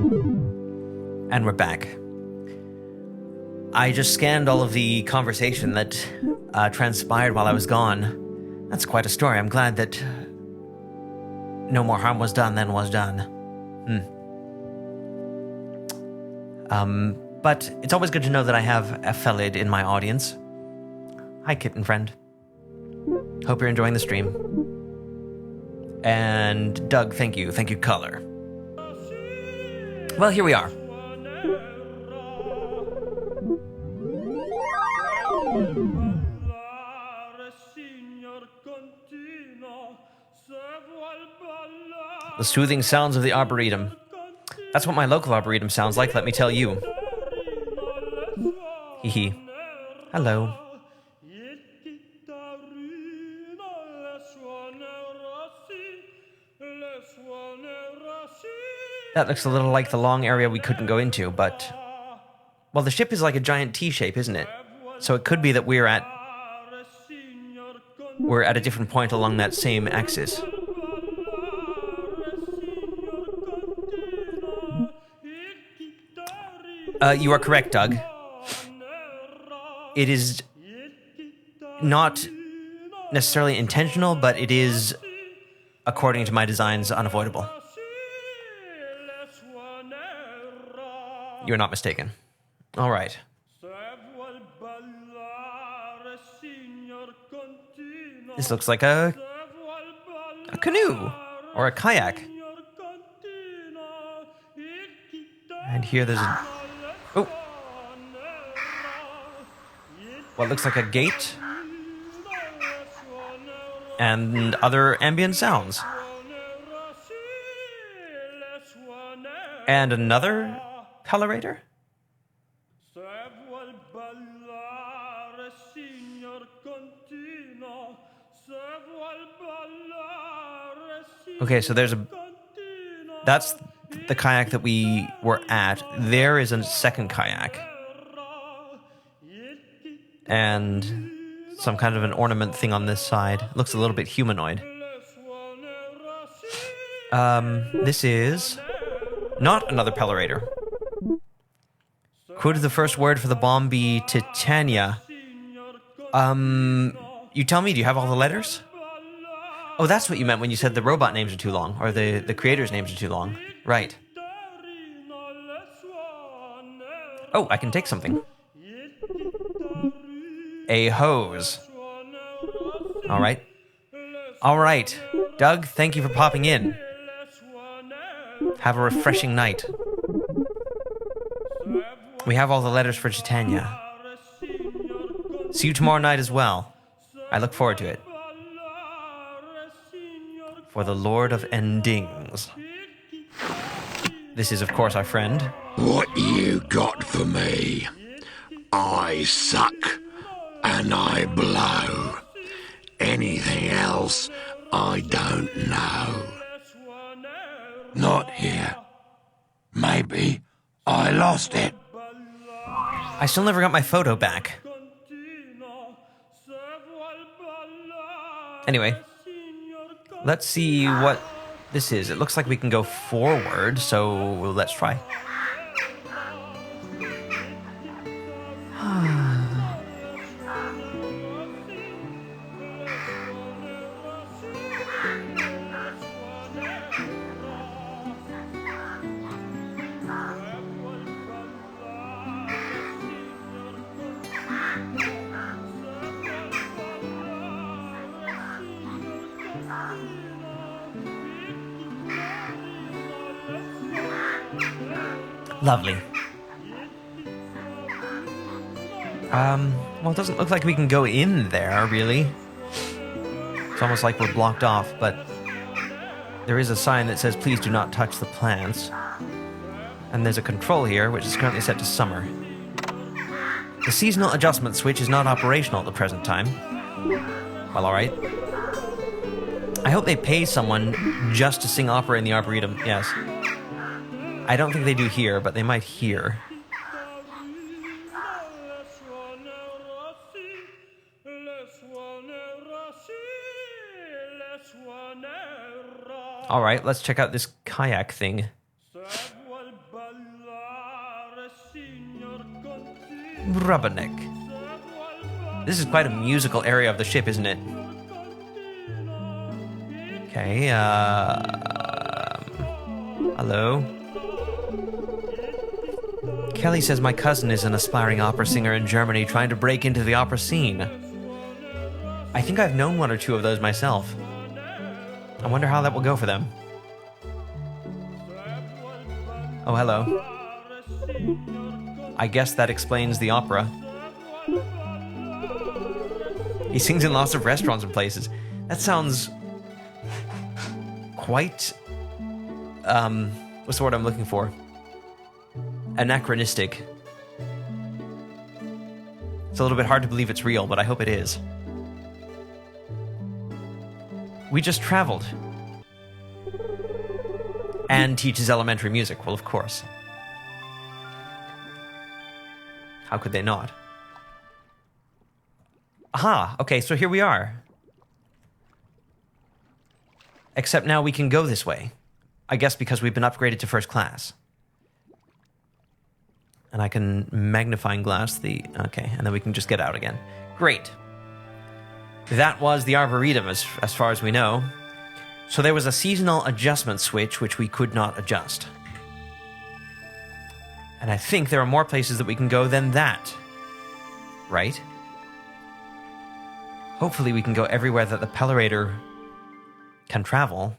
A: And we're back. I just scanned all of the conversation that transpired while I was gone. That's quite a story. I'm glad that no more harm was done than was done. But it's always good to know that I have a felid in my audience. Hi, kitten friend. Hope you're enjoying the stream. And Doug, thank you. Thank you, Color. Well, here we are. The soothing sounds of the Arboretum. That's what my local Arboretum sounds like, let me tell you. Hee. Hello. That looks a little like the long area we couldn't go into, but... Well, the ship is like a giant T-shape, isn't it? So it could be that we're at a different point along that same axis. You are correct, Doug. It is not necessarily intentional, but it is, according to my designs, unavoidable. You're not mistaken. All right. This looks like a canoe or a kayak. And here there's a... Oh! What looks like a gate. And other ambient sounds. And another colorator? Okay, so there's a... That's the kayak that we were at. There is a second kayak. And some kind of an ornament thing on this side. Looks a little bit humanoid. This is not another pelorator. Could the first word for the bomb be Titania? You tell me, do you have all the letters? Oh, that's what you meant when you said the robot names are too long, or the creators' names are too long. Right. Oh, I can take something. A hose. All right. All right. Doug, thank you for popping in. Have a refreshing night. We have all the letters for Titania. See you tomorrow night as well. I look forward to it. For the Lord of Endings. This is, of course, our friend.
H: What you got for me? I suck and I blow. Anything else, I don't know. Not here. Maybe I lost it.
A: I still never got my photo back. Anyway, let's see what this is. It looks like we can go forward, so let's try. Lovely. Well, it doesn't look like we can go in there, really. It's almost like we're blocked off, but there is a sign that says, please do not touch the plants. And there's a control here, which is currently set to summer. The seasonal adjustment switch is not operational at the present time. Well, alright. I hope they pay someone just to sing opera in the Arboretum, yes. I don't think they do here, but they might here. Alright, let's check out this kayak thing. Rubberneck. This is quite a musical area of the ship, isn't it? Okay, hello? Kelly says my cousin is an aspiring opera singer in Germany trying to break into the opera scene. I think I've known one or two of those myself. I wonder how that will go for them. Oh, hello. I guess that explains the opera. He sings in lots of restaurants and places. That sounds quite, what's the word I'm looking for? Anachronistic. It's a little bit hard to believe it's real, but I hope it is. We just traveled. And teaches elementary music. Well, of course. How could they not? Aha, okay, so here we are. Except now we can go this way. I guess because we've been upgraded to first class. And I can magnifying glass the... Okay, and then we can just get out again. Great. That was the Arboretum, as far as we know. So there was a seasonal adjustment switch, which we could not adjust. And I think there are more places that we can go than that. Right? Hopefully we can go everywhere that the Pellerator can travel.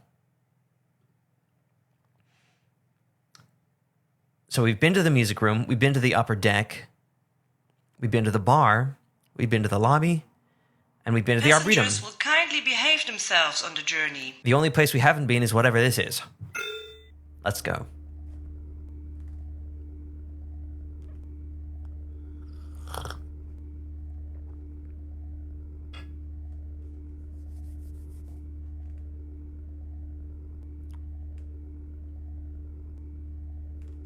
A: So we've been to the music room, we've been to the upper deck, we've been to the bar, we've been to the lobby, and we've been to the Arboretum.
G: Passengers will kindly behave themselves on the journey.
A: The only place we haven't been is whatever this is. Let's go.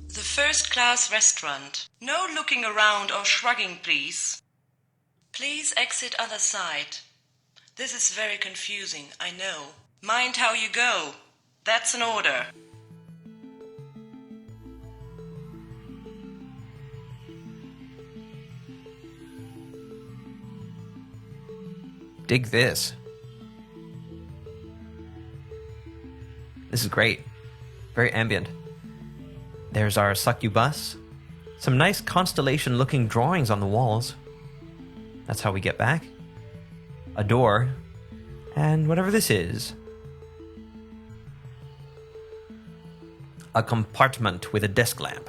G: The first-class restaurant. No looking around or shrugging, please. Please exit other side. This is very confusing, I know. Mind how you go. That's an order.
A: Dig this. This is great. Very ambient. There's our succubus. Some nice constellation-looking drawings on the walls. That's how we get back. A door. And whatever this is. A compartment with a desk lamp.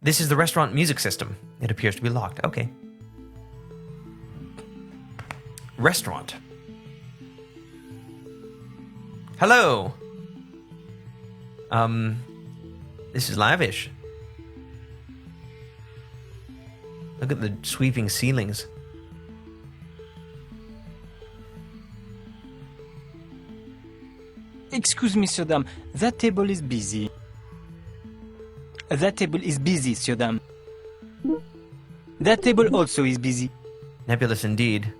A: This is the restaurant music system. It appears to be locked. Okay. Restaurant. Hello. This is lavish. Look at the sweeping ceilings.
I: Excuse me, Sir Dame. That table is busy. That table is busy, Sir Dame. That table also is busy.
A: Nebulous indeed.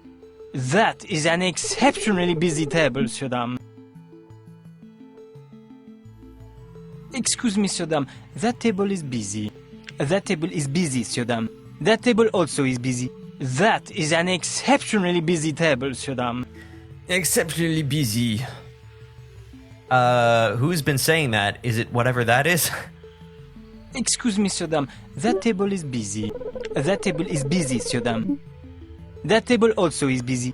I: That is an exceptionally busy table, Sir Dame. Excuse me, Sir Dame. That table is busy. That table is busy, Sir Dame. That table also is busy. That is an exceptionally busy table, Sir Dame.
A: Exceptionally busy. Who's been saying that? Is it whatever that is?
I: Excuse me, Sir Dame. That table is busy. That table is busy, Sir Dame. That table also is busy.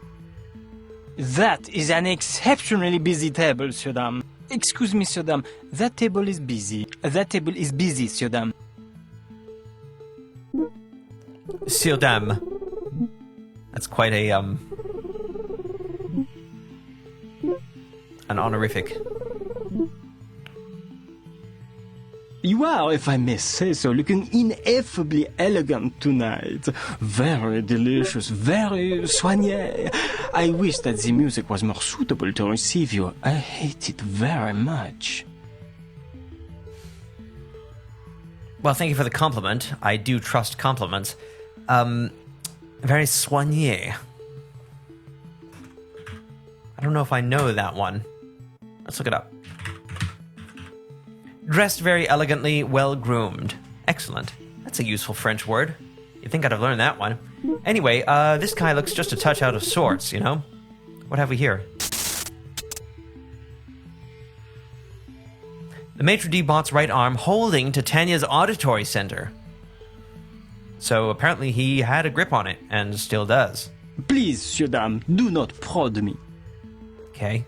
I: That is an exceptionally busy table, Sir Dame. Excuse me, Sir Dame. That table is busy. That table is busy, Sir Dame.
A: Sir Dame. That's quite a, an honorific.
I: You are, if I may say so, looking ineffably elegant tonight. Very delicious, very soigné. I wish that the music was more suitable to receive you. I hate it very much.
A: Well, thank you for the compliment. I do trust compliments. Very soigné. I don't know if I know that one. Let's look it up. Dressed very elegantly, well-groomed. Excellent. That's a useful French word. You'd think I'd have learned that one. Anyway, this guy looks just a touch out of sorts, you know? What have we here? The maitre d' right arm holding Titania's auditory center. So apparently he had a grip on it, and still does.
I: Please, Monsieur Dame, do not prod me.
A: Okay.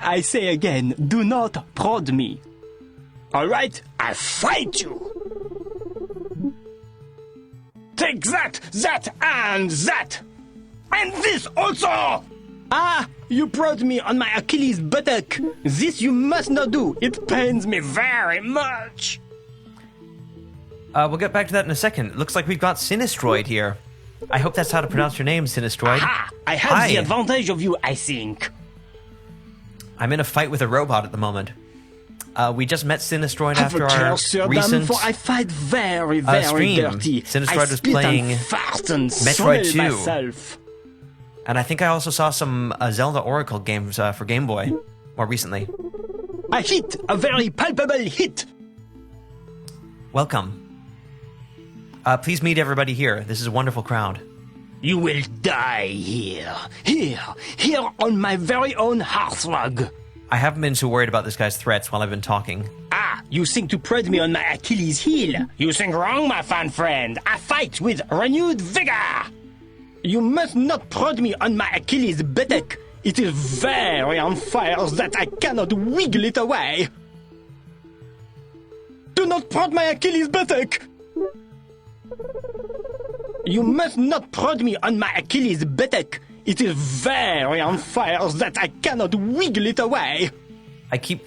I: I say again, do not prod me. All right, I fight you. Take that, and that. And this also. Ah, you prod me on my Achilles buttock. This you must not do. It pains me very much.
A: We'll get back to that in a second. It looks like we've got Sinistroid here. I hope that's how to pronounce your name, Sinistroid.
I: Aha, I have the advantage of you, I think.
A: I'm in a fight with a robot at the moment. We just met Sinistroid after our recent
I: for I fight very
A: stream.
I: dirty.
A: Sinistroid was playing Metroid 2.
I: Myself.
A: And I think I also saw some Zelda Oracle games for Game Boy more recently.
I: A hit! A very palpable hit!
A: Welcome. Please meet everybody here. This is a wonderful crowd.
I: You will die here. Here on my very own hearthrug.
A: I haven't been too worried about this guy's threats while I've been talking.
I: Ah, you think to prod me on my Achilles heel? You think wrong, my fine friend. I fight with renewed vigor. You must not prod me on my Achilles buttock. It is very on fire that I cannot wiggle it away. Do not prod my Achilles buttock. You must not prod me on my Achilles buttock. It is very on fire that I cannot wiggle it away.
A: I keep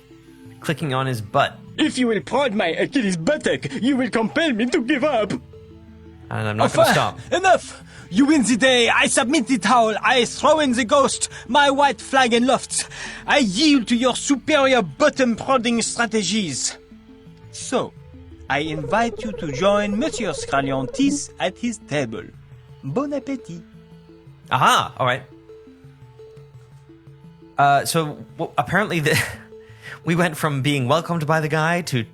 A: clicking on his butt.
I: If you will prod my Achilles buttock, you will compel me to give up.
A: And I'm not going to stop.
I: Enough! You win the day. I submit the towel. I throw in the ghost. My white flag and lofts. I yield to your superior bottom prodding strategies. So, I invite you to join Monsieur Scraliontis at his table. Bon appétit.
A: Aha! All right. Apparently we went from being welcomed by the guy to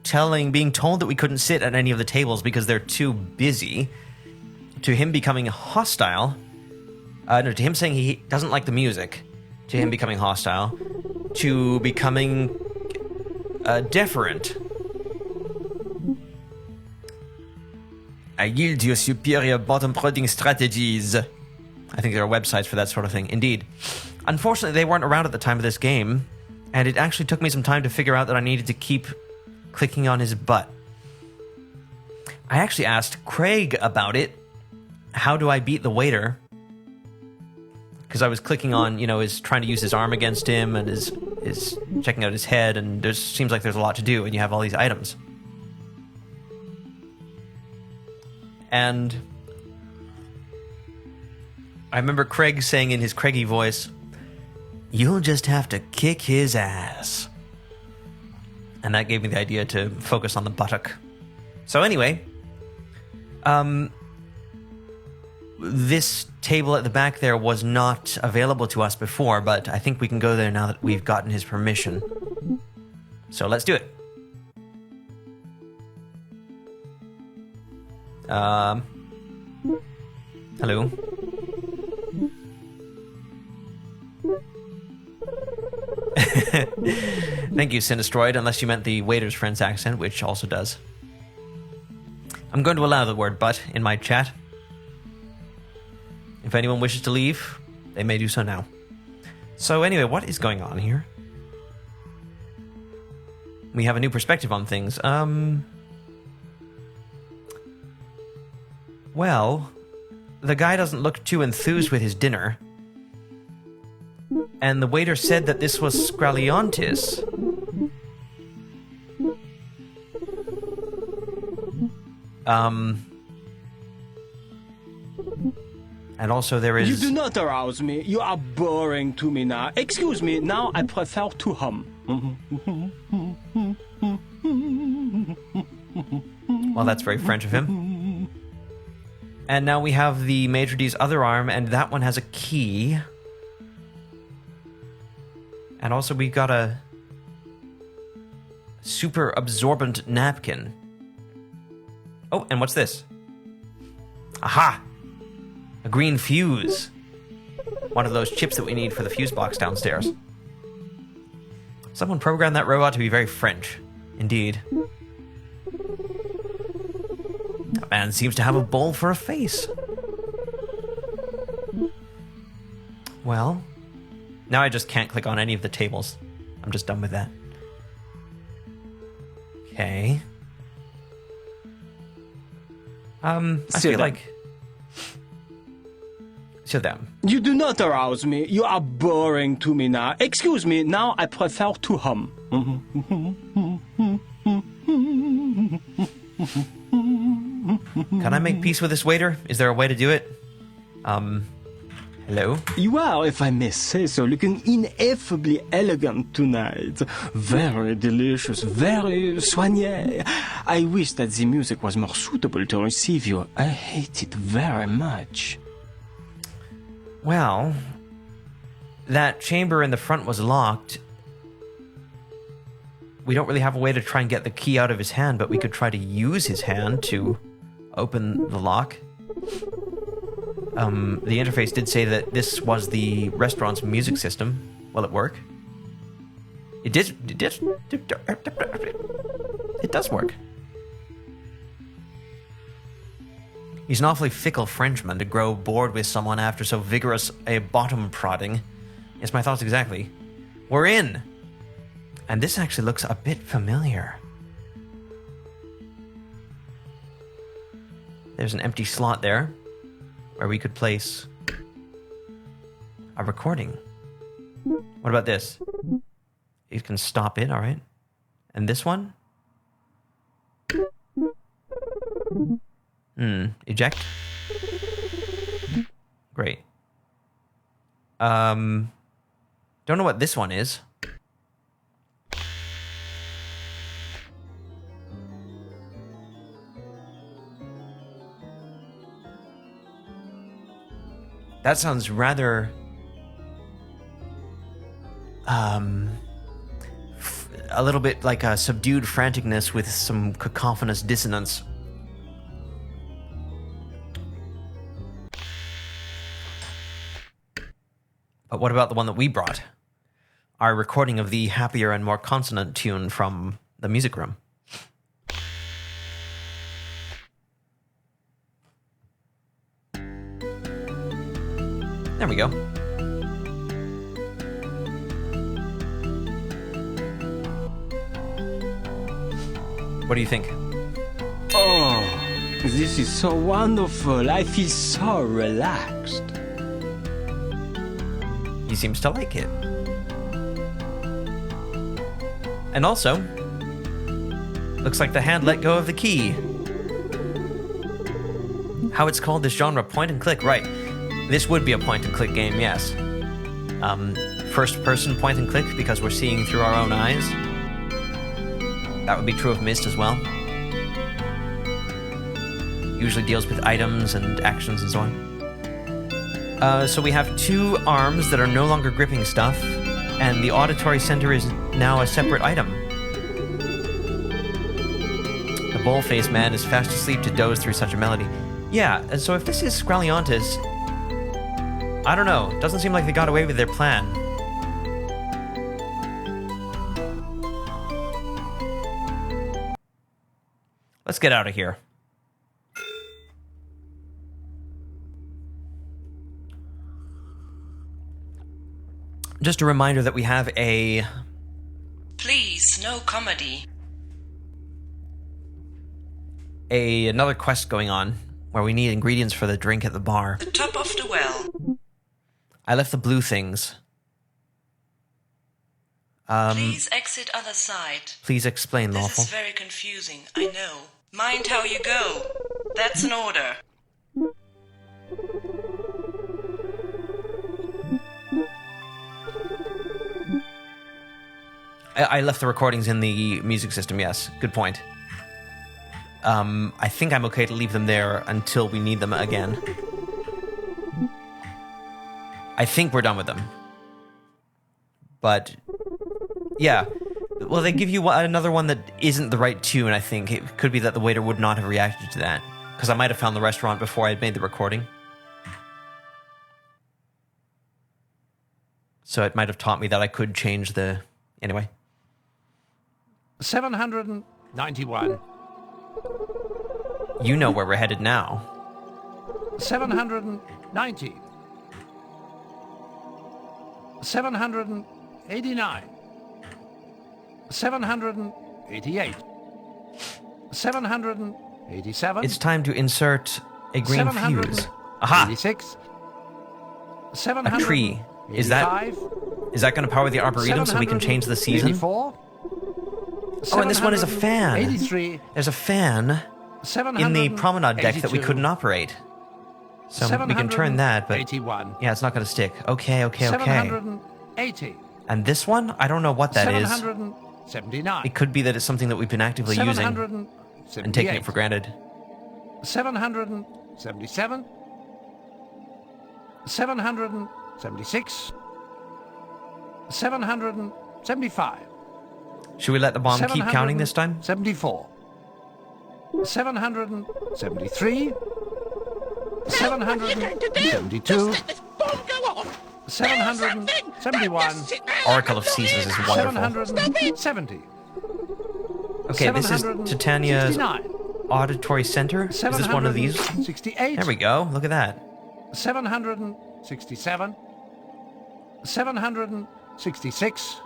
A: being told that we couldn't sit at any of the tables because they're too busy, to him becoming hostile. To him saying he doesn't like the music, to him becoming hostile, to becoming deferent. I yield to your superior bottom prodding strategies. I think there are websites for that sort of thing. Indeed. Unfortunately, they weren't around at the time of this game, and it actually took me some time to figure out that I needed to keep clicking on his butt. I actually asked Craig about it. How do I beat the waiter? Because I was clicking on, trying to use his arm against him and is checking out his head, and there seems like there's a lot to do, and you have all these items. And I remember Craig saying in his Craigie voice, "You'll just have to kick his ass." And that gave me the idea to focus on the buttock. So anyway, this table at the back there was not available to us before, but I think we can go there now that we've gotten his permission. So let's do it. Hello. Thank you, Sinistroid, unless you meant the waiter's friend's accent, which also does. I'm going to allow the word "but" in my chat. If anyone wishes to leave, they may do so now. So anyway, what is going on here? We have a new perspective on things. Well, the guy doesn't look too enthused with his dinner. And the waiter said that this was Scraliontis. And also there is...
I: You do not arouse me. You are boring to me now. Excuse me, now I prefer to hum.
A: Well, that's very French of him. And now we have the maitre d's other arm, and that one has a key. And also we've got a Super absorbent napkin. Oh, and what's this? Aha! A green fuse. One of those chips that we need for the fuse box downstairs. Someone programmed that robot to be very French. Indeed. That man seems to have a bowl for a face. Well, now I just can't click on any of the tables. I'm just done with that. Okay. I feel like... So them.
I: You do not arouse me. You are boring to me now. Excuse me, now I prefer to hum.
A: Can I make peace with this waiter? Is there a way to do it? Hello?
I: You are, if I may say so, looking ineffably elegant tonight. Very delicious, very soigné. I wish that the music was more suitable to receive you. I hate it very much.
A: Well, that chamber in the front was locked. We don't really have a way to try and get the key out of his hand, but we could try to use his hand to open the lock. The interface did say that this was the restaurant's music system. Will it work? It does work. He's an awfully fickle Frenchman to grow bored with someone after so vigorous a bottom prodding. Yes, my thoughts exactly. We're in! And this actually looks a bit familiar. There's an empty slot there where we could place a recording. What about this? You can stop it, all right. And this one? Eject. Great. Don't know what this one is. That sounds rather a little bit like a subdued franticness with some cacophonous dissonance. But what about the one that we brought? Our recording of the happier and more consonant tune from the music room. There we go. What do you think?
I: Oh, this is so wonderful. I feel so relaxed.
A: He seems to like it. And also, looks like the hand let go of the key. How it's called this genre, point and click, right. This would be a point and click game, yes. First person point and click because we're seeing through our own eyes. That would be true of Myst as well. Usually deals with items and actions and so on. So we have two arms that are no longer gripping stuff, and the auditory center is now a separate item. The bowl-faced man is fast asleep to doze through such a melody. Yeah, and so if this is Scraliontis, I don't know. Doesn't seem like they got away with their plan. Let's get out of here. Just a reminder that we have a...
G: Please, no comedy.
A: Another quest going on where we need ingredients for the drink at the bar.
G: The top of the well.
A: I left the blue things.
G: Please exit other side.
A: Please explain,
G: This
A: Lawful.
G: is very confusing, I know. Mind how you go. That's an order.
A: I left the recordings in the music system, yes. Good point. I think I'm okay to leave them there until we need them again. I think we're done with them. But, yeah. Well, they give you another one that isn't the right tune, I think. It could be that the waiter would not have reacted to that. Because I might have found the restaurant before I had made the recording. So it might have taught me that I could change the... Anyway.
E: 791.
A: You know where we're headed now.
E: 790. 789. 788. 787.
A: It's time to insert a green fuse. Aha!
E: 786.
A: A tree. Is that going to power the Arboretum so we can change the season?
E: 84.
A: Oh, and this one is a fan.
E: 83.
A: There's a fan in the promenade deck that we couldn't operate. So we can turn that, but...
E: 81.
A: Yeah, it's not going to stick. Okay.
E: 780.
A: And this one? I don't know what that is.
E: 779.
A: It could be that it's something that we've been actively using and taking it for granted.
E: 777. 776. 775.
A: Should we let the bomb keep counting this time?
E: 74. 773. 772. 771.
A: Oracle of Seasons is wonderful.
E: 770.
A: Okay, this is Titania's auditory center. Is this one of these?
E: 68.
A: There we go. Look at that.
E: 767. 766.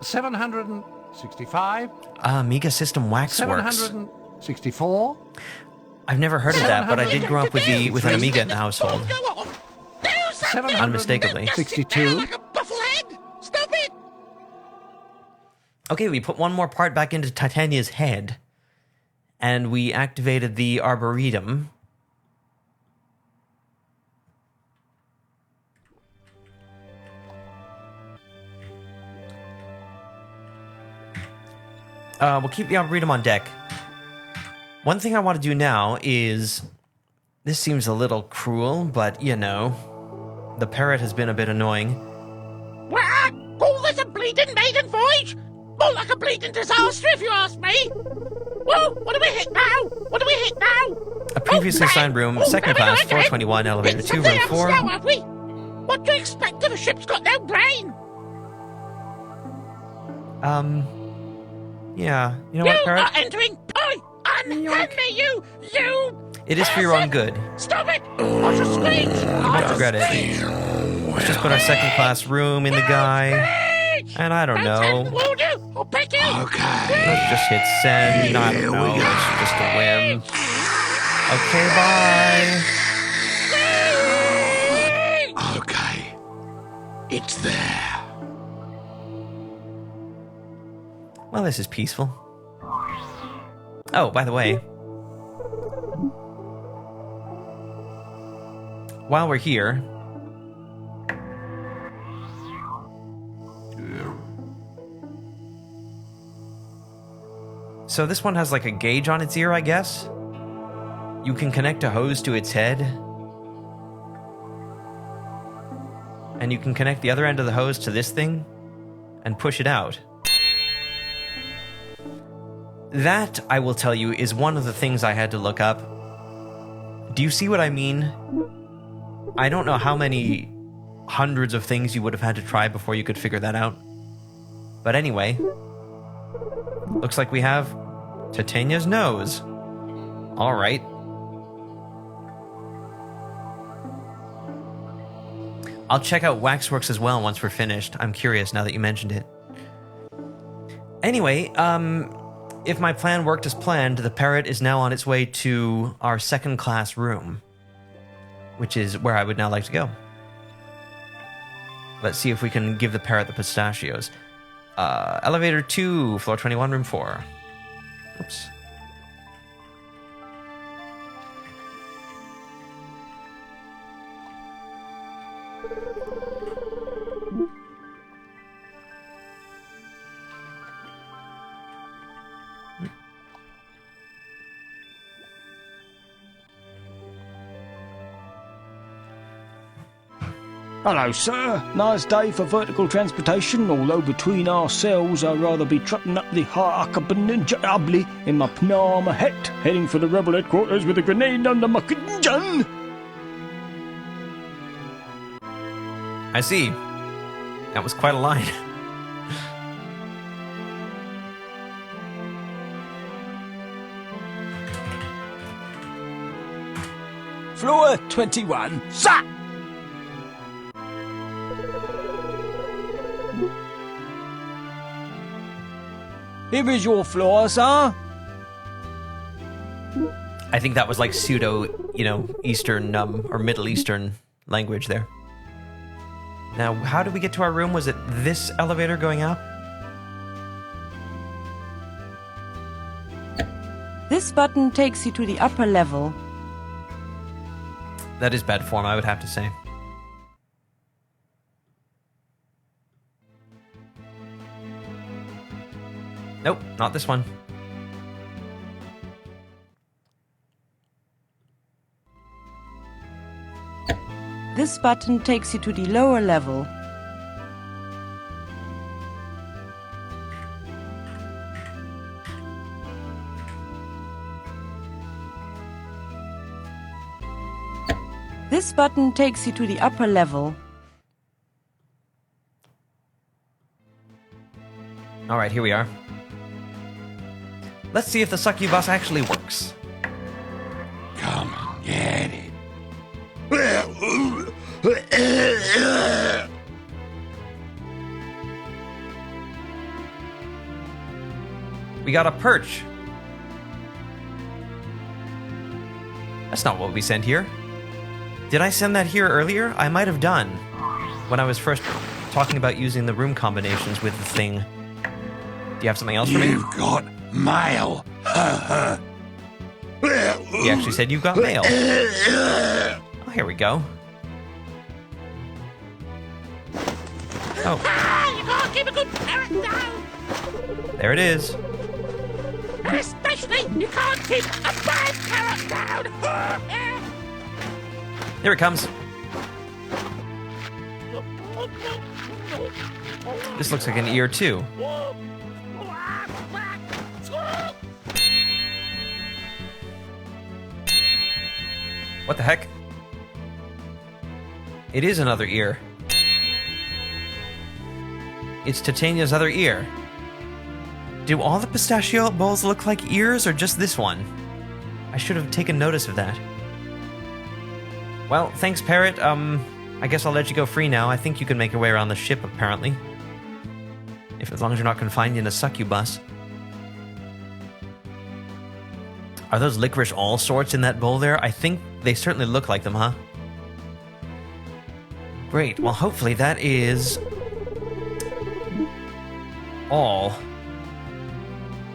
E: 765.
A: Amiga System Waxworks.
E: 764.
A: I've never heard of that, but I did grow up with an Amiga in the household. Unmistakably.
E: 62.
F: Stop it!
A: Okay, we put one more part back into Titania's head, and we activated the Arboretum. We'll keep the Arboretum on deck. One thing I want to do now is... This seems a little cruel, but, you know... The parrot has been a bit annoying.
F: Call this a bleeding maiden voyage? More like a bleeding disaster, if you ask me. Whoa, what do we hit now?
A: A previously assigned room, second class, 421, elevator 2, room 4.
F: Slow, have we? What do you expect if a ship's got no brain?
A: Yeah. You know what, parrot?
F: You are entering... Unhand me, you...
A: It is for your own good.
F: Stop it! I shall screech!
A: You might regret it. Let's just put our second class room in the guy. And I don't know.
F: I'll pick you!
H: Okay.
A: Let's just hit send. I don't know. It's just a whim. Okay, bye.
H: Okay. It's there.
A: Well, this is peaceful. Oh, by the way. While we're here... So this one has like a gauge on its ear, I guess? You can connect a hose to its head. And you can connect the other end of the hose to this thing and push it out. That, I will tell you, is one of the things I had to look up. Do you see what I mean? I don't know how many hundreds of things you would have had to try before you could figure that out. But anyway, looks like we have Titania's nose. All right. I'll check out Waxworks as well once we're finished. I'm curious now that you mentioned it. Anyway, if my plan worked as planned, the parrot is now on its way to our second class room, which is where I would now like to go. Let's see if we can give the parrot the pistachios. Elevator 2, floor 21, room 4. Oops.
I: Hello, sir. Nice day for vertical transportation, although between ourselves I'd rather be trotting up the Hubly in my Panama hat, heading for the rebel headquarters with a grenade under my gun.
A: I see. That was quite a line.
I: Floor 21, sir! Here is your floor, sir.
A: I think that was like pseudo, Eastern or Middle Eastern language there. Now, how did we get to our room? Was it this elevator going up?
J: This button takes you to the upper level.
A: That is bad form, I would have to say. Nope, not this one.
J: This button takes you to the lower level. This button takes you to the upper level.
A: All right, here we are. Let's see if the succubus actually works.
H: Come and get it.
A: We got a perch. That's not what we sent here. Did I send that here earlier? I might have done. When I was first talking about using the room combinations with the thing. Do you have something else for me?
H: You've got mail.
A: He actually said you've got mail. Oh, here we go. Oh.
F: You can't keep a good parrot down.
A: There it is.
F: And especially, you can't keep a bad parrot down.
A: Here it comes. This looks like an ear too. What the heck? It is another ear. It's Titania's other ear. Do all the pistachio bowls look like ears, or just this one? I should have taken notice of that. Well, thanks, Parrot. I guess I'll let you go free now. I think you can make your way around the ship, apparently. As long as you're not confined in a succubus. Are those licorice all sorts in that bowl there? I think they certainly look like them, huh? Great. Well, hopefully that is all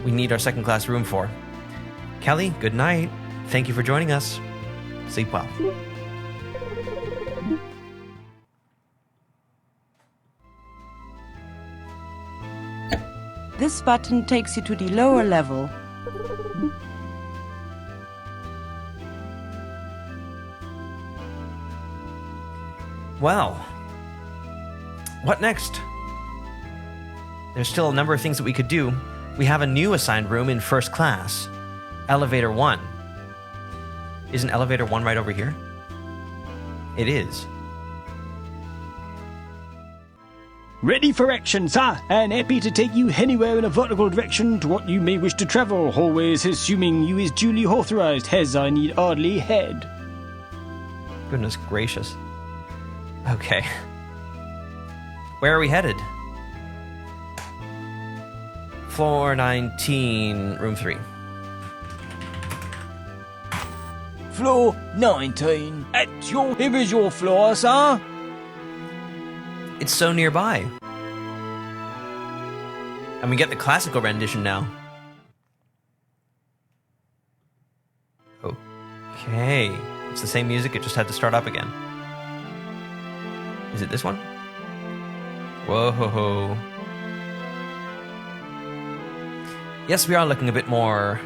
A: we need our second class room for. Kelly, good night. Thank you for joining us. Sleep well.
J: This button takes you to the lower level.
A: Well, what next? There's still a number of things that we could do. We have a new assigned room in first class. Elevator 1. Isn't elevator 1 right over here? It is.
I: Ready for action, sir, and happy to take you anywhere in a vertical direction to what you may wish to travel, always assuming you is duly authorized, as I need hardly head.
A: Goodness gracious. Okay. Where are we headed? Floor 19, room 3.
I: Floor 19. Here is your floor, sir.
A: It's so nearby. And we get the classical rendition now. Okay. It's the same music, it just had to start up again. Is it this one? Whoa ho ho. Yes, we are looking a bit more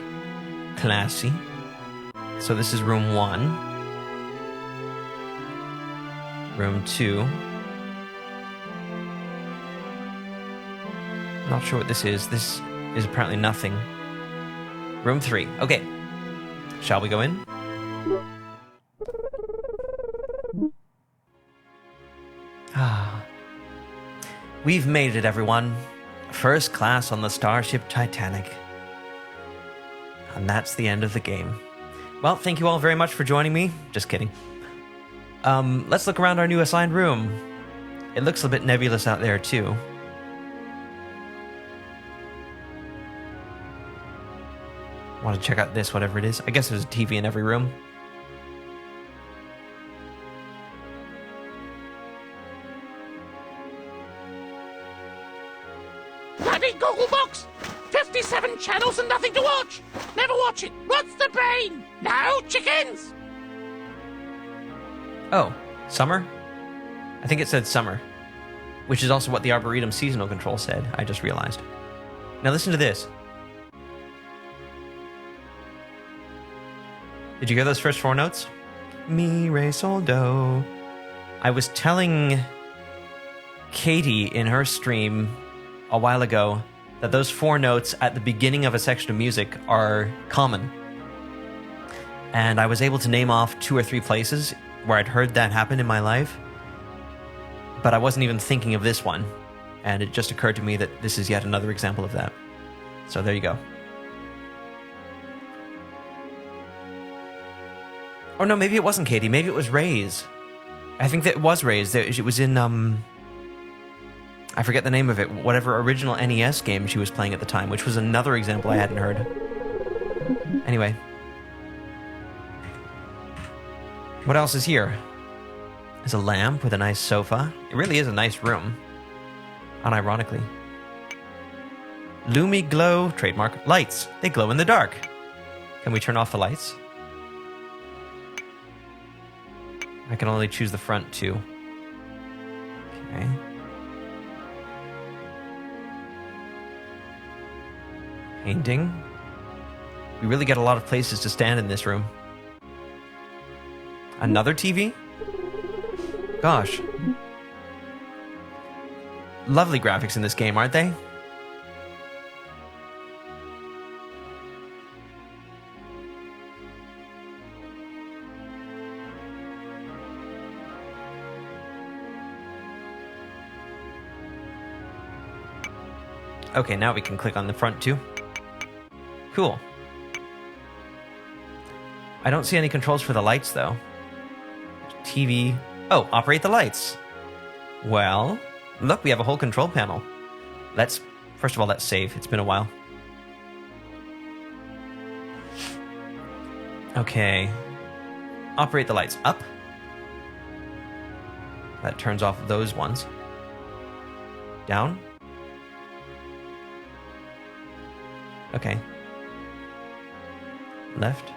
A: classy. So this is room 1. Room 2. Not sure what this is. This is apparently nothing. Room 3. Okay. Shall we go in? Ah. We've made it, everyone. First class on the Starship Titanic. And that's the end of the game. Well, thank you all very much for joining me. Just kidding. Let's look around our new assigned room. It looks a bit nebulous out there, too. Want to check out this, whatever it is. I guess there's a TV in every room.
F: Bloody Google Box! 57 channels and nothing to watch! Never watch it! What's the brain? No chickens!
A: Oh, summer? I think it said summer. Which is also what the Arboretum seasonal control said, I just realized. Now listen to this. Did you hear those first 4 notes? Mi, re, sol, do. I was telling Katie in her stream a while ago that those 4 notes at the beginning of a section of music are common. And I was able to name off 2 or 3 places where I'd heard that happen in my life. But I wasn't even thinking of this one. And it just occurred to me that this is yet another example of that. So there you go. Oh no, maybe it wasn't Katie. Maybe it was Ray's. I think that it was Ray's. It was in, I forget the name of it. Whatever original NES game she was playing at the time, which was another example I hadn't heard. Anyway. What else is here? There's a lamp with a nice sofa. It really is a nice room. Unironically. Lumi Glow, trademark, lights. They glow in the dark. Can we turn off the lights? I can only choose the front 2. Okay. Painting. We really get a lot of places to stand in this room. Another TV? Gosh. Lovely graphics in this game, aren't they? Okay, now we can click on the front too. Cool. I don't see any controls for the lights though. TV. Oh, operate the lights. Well, look, we have a whole control panel. First of all, let's save. It's been a while. Okay. Operate the lights up. That turns off those ones. Down. Okay. Left.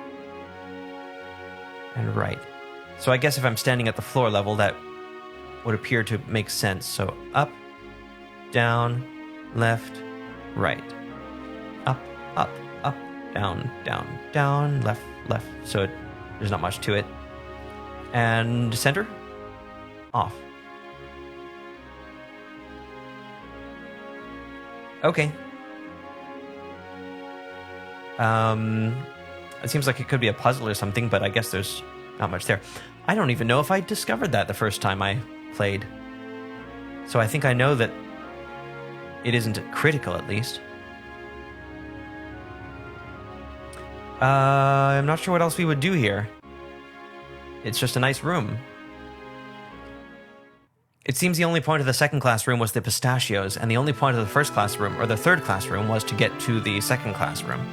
A: And right. So I guess if I'm standing at the floor level, that would appear to make sense. So up, down, left, right. Up, up, up, down, down, down, left, left. So there's not much to it. And center, off. Okay. It seems like it could be a puzzle or something, but I guess there's not much there. I don't even know if I discovered that the first time I played. So I think I know that it isn't critical, at least. I'm not sure what else we would do here. It's just a nice room. It seems the only point of the second class room was the pistachios, and the only point of the first class room, or the third class room, was to get to the second class room.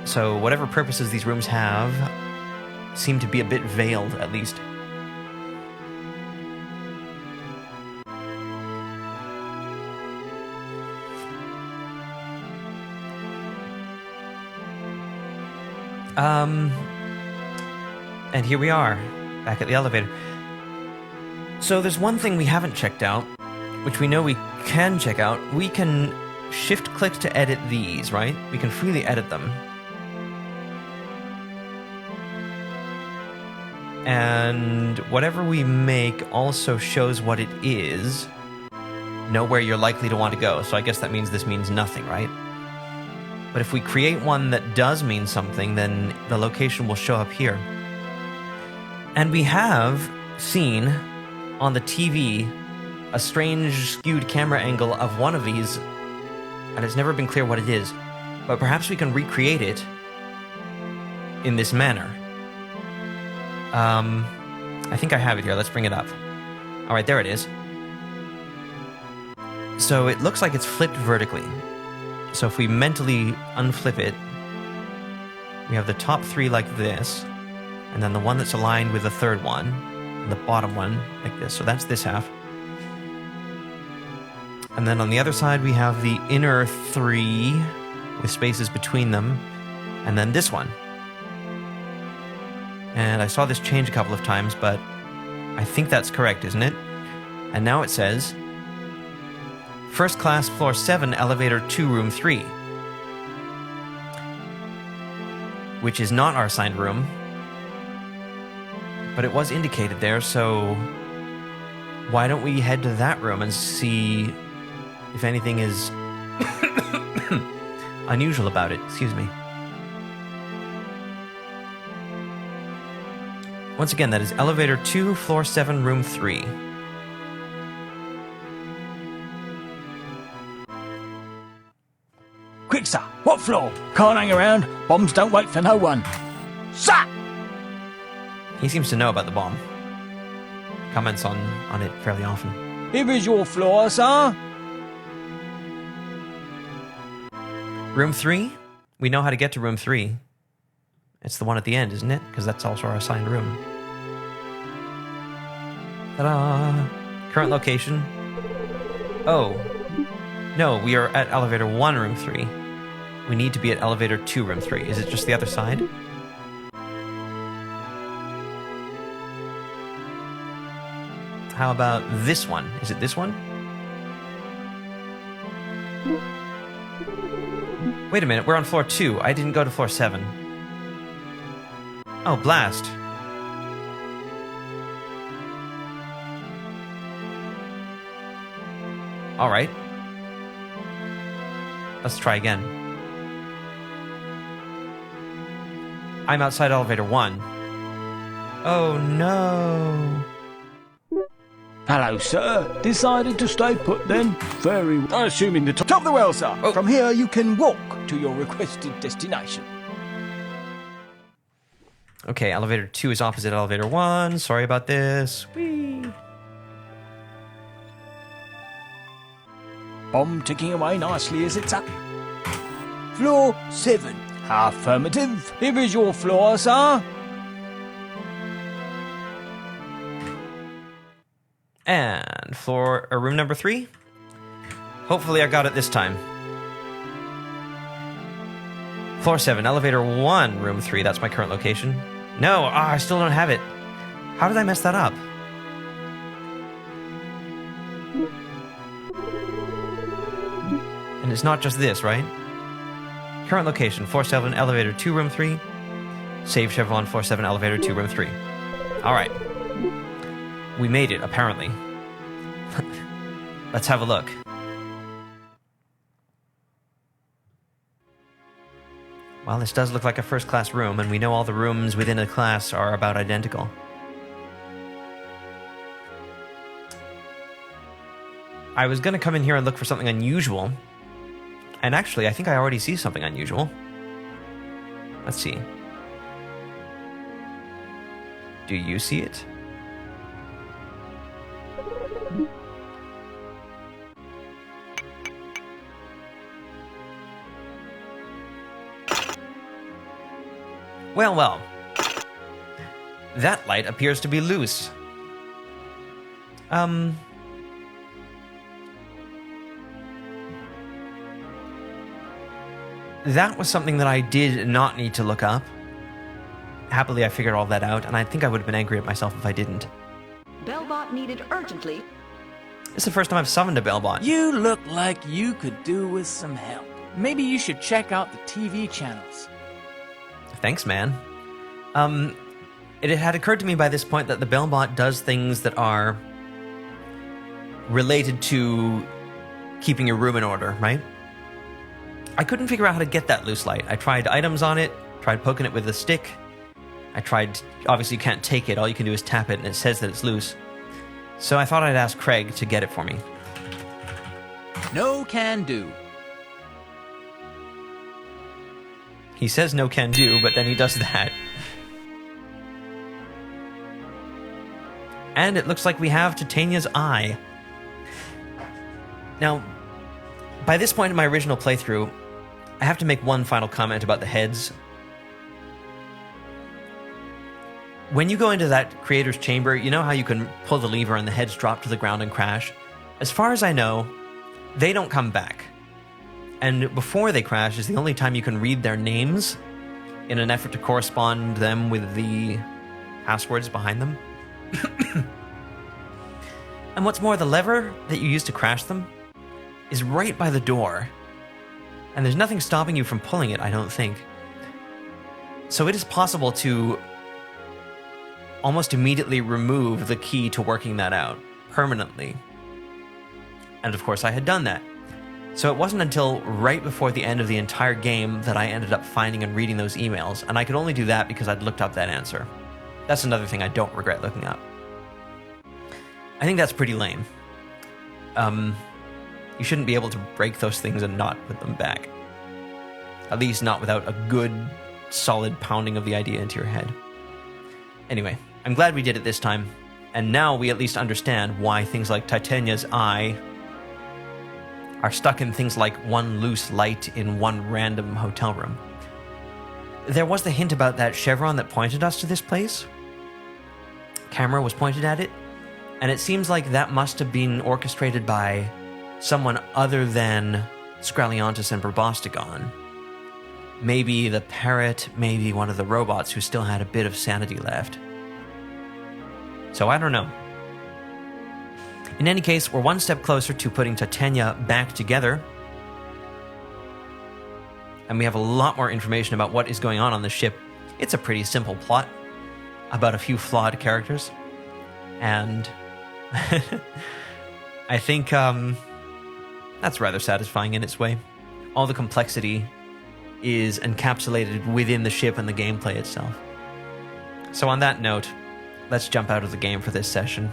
A: So whatever purposes these rooms have seem to be a bit veiled, at least. And here we are, back at the elevator. So there's one thing we haven't checked out, which we know we can check out. We can shift-click to edit these, right? We can freely edit them. And whatever we make also shows what it is. know where you're likely to want to go. So I guess that means this means nothing, right? But if we create one that does mean something, then the location will show up here. And we have seen on the TV a strange skewed camera angle of one of these, and it's never been clear what it is. But perhaps we can recreate it in this manner. I think I have it here. Let's bring it up. All right, there it is. So it looks like it's flipped vertically. So if we mentally unflip it, we have the top three like this, and then the one that's aligned with the third one, and the bottom one like this. So that's this half. And then on the other side, we have the inner three with spaces between them, and then this one. And I saw this change a couple of times, but I think that's correct, isn't it? And now it says, first class, floor 7, elevator 2, room 3. Which is not our assigned room. But it was indicated there, so why don't we head to that room and see if anything is unusual about it. Excuse me. Once again, that is elevator 2, floor 7, room 3.
I: Quick, sir. What floor? Can't hang around. Bombs don't wait for no one. Sir!
A: He seems to know about the bomb. Comments on it fairly often.
I: Here is your floor, sir.
A: Room 3? We know how to get to room 3. It's the one at the end, isn't it? Because that's also our assigned room. Ta-da! Current location. Oh. No, we are at elevator 1, room 3. We need to be at elevator 2, room 3. Is it just the other side? How about this one? Is it this one? Wait a minute, we're on floor 2. I didn't go to floor 7. Oh, blast. All right. Let's try again. I'm outside elevator 1. Oh, no.
I: Hello, sir. Decided to stay put then? Very well. Assuming the top of the well, sir.
A: Oh.
I: From here, you can walk to your requested destination.
A: Okay, elevator 2 is opposite elevator 1. Sorry about this. Whee.
I: Bomb ticking away nicely as it's up. Floor 7. Affirmative. Here is your floor, sir.
A: And room number 3. Hopefully I got it this time. Floor 7, elevator 1, room 3. That's my current location. No, I still don't have it. How did I mess that up? And it's not just this, right? Current location, floor 7, elevator 2, room 3. Save Chevron, floor 7, elevator 2, room 3. All right. We made it, apparently. Let's have a look. Well, this does look like a first-class room, and we know all the rooms within a class are about identical. I was going to come in here and look for something unusual. And actually, I think I already see something unusual. Let's see. Do you see it? Well, well. That light appears to be loose. That was something that I did not need to look up. Happily, I figured all that out, and I think I would have been angry at myself if I didn't.
B: Bellbot needed urgently.
A: This is the first time I've summoned a Bellbot.
I: You look like you could do with some help. Maybe you should check out the TV channels.
A: Thanks, man. It had occurred to me by this point that the Bellbot does things that are related to keeping your room in order, right? I couldn't figure out how to get that loose light. I tried items on it, tried poking it with a stick. I tried, obviously you can't take it, all you can do is tap it and it says that it's loose. So I thought I'd ask Craig to get it for me.
K: No can do.
A: He says no can do, but then he does that. And it looks like we have Titania's eye. Now, by this point in my original playthrough, I have to make one final comment about the heads. When you go into that creator's chamber, you know how you can pull the lever and the heads drop to the ground and crash? As far as I know, they don't come back. And before they crash is the only time you can read their names in an effort to correspond them with the passwords behind them. And what's more, the lever that you use to crash them is right by the door. And there's nothing stopping you from pulling it, I don't think. So it is possible to almost immediately remove the key to working that out permanently. And of course I had done that. So it wasn't until right before the end of the entire game that I ended up finding and reading those emails, and I could only do that because I'd looked up that answer. That's another thing I don't regret looking up. I think that's pretty lame. You shouldn't be able to break those things and not put them back. At least not without a good, solid pounding of the idea into your head. Anyway, I'm glad we did it this time, and now we at least understand why things like Titania's eye are stuck in things like one loose light in one random hotel room. There was the hint about that chevron that pointed us to this place. Camera was pointed at it, and it seems like that must have been orchestrated by someone other than Scraliontis and Barbostigon. Maybe the parrot, maybe one of the robots who still had a bit of sanity left. So I don't know. In any case, we're one step closer to putting Titania back together. And we have a lot more information about what is going on the ship. It's a pretty simple plot about a few flawed characters. And I think that's rather satisfying in its way. All the complexity is encapsulated within the ship and the gameplay itself. So on that note, let's jump out of the game for this session.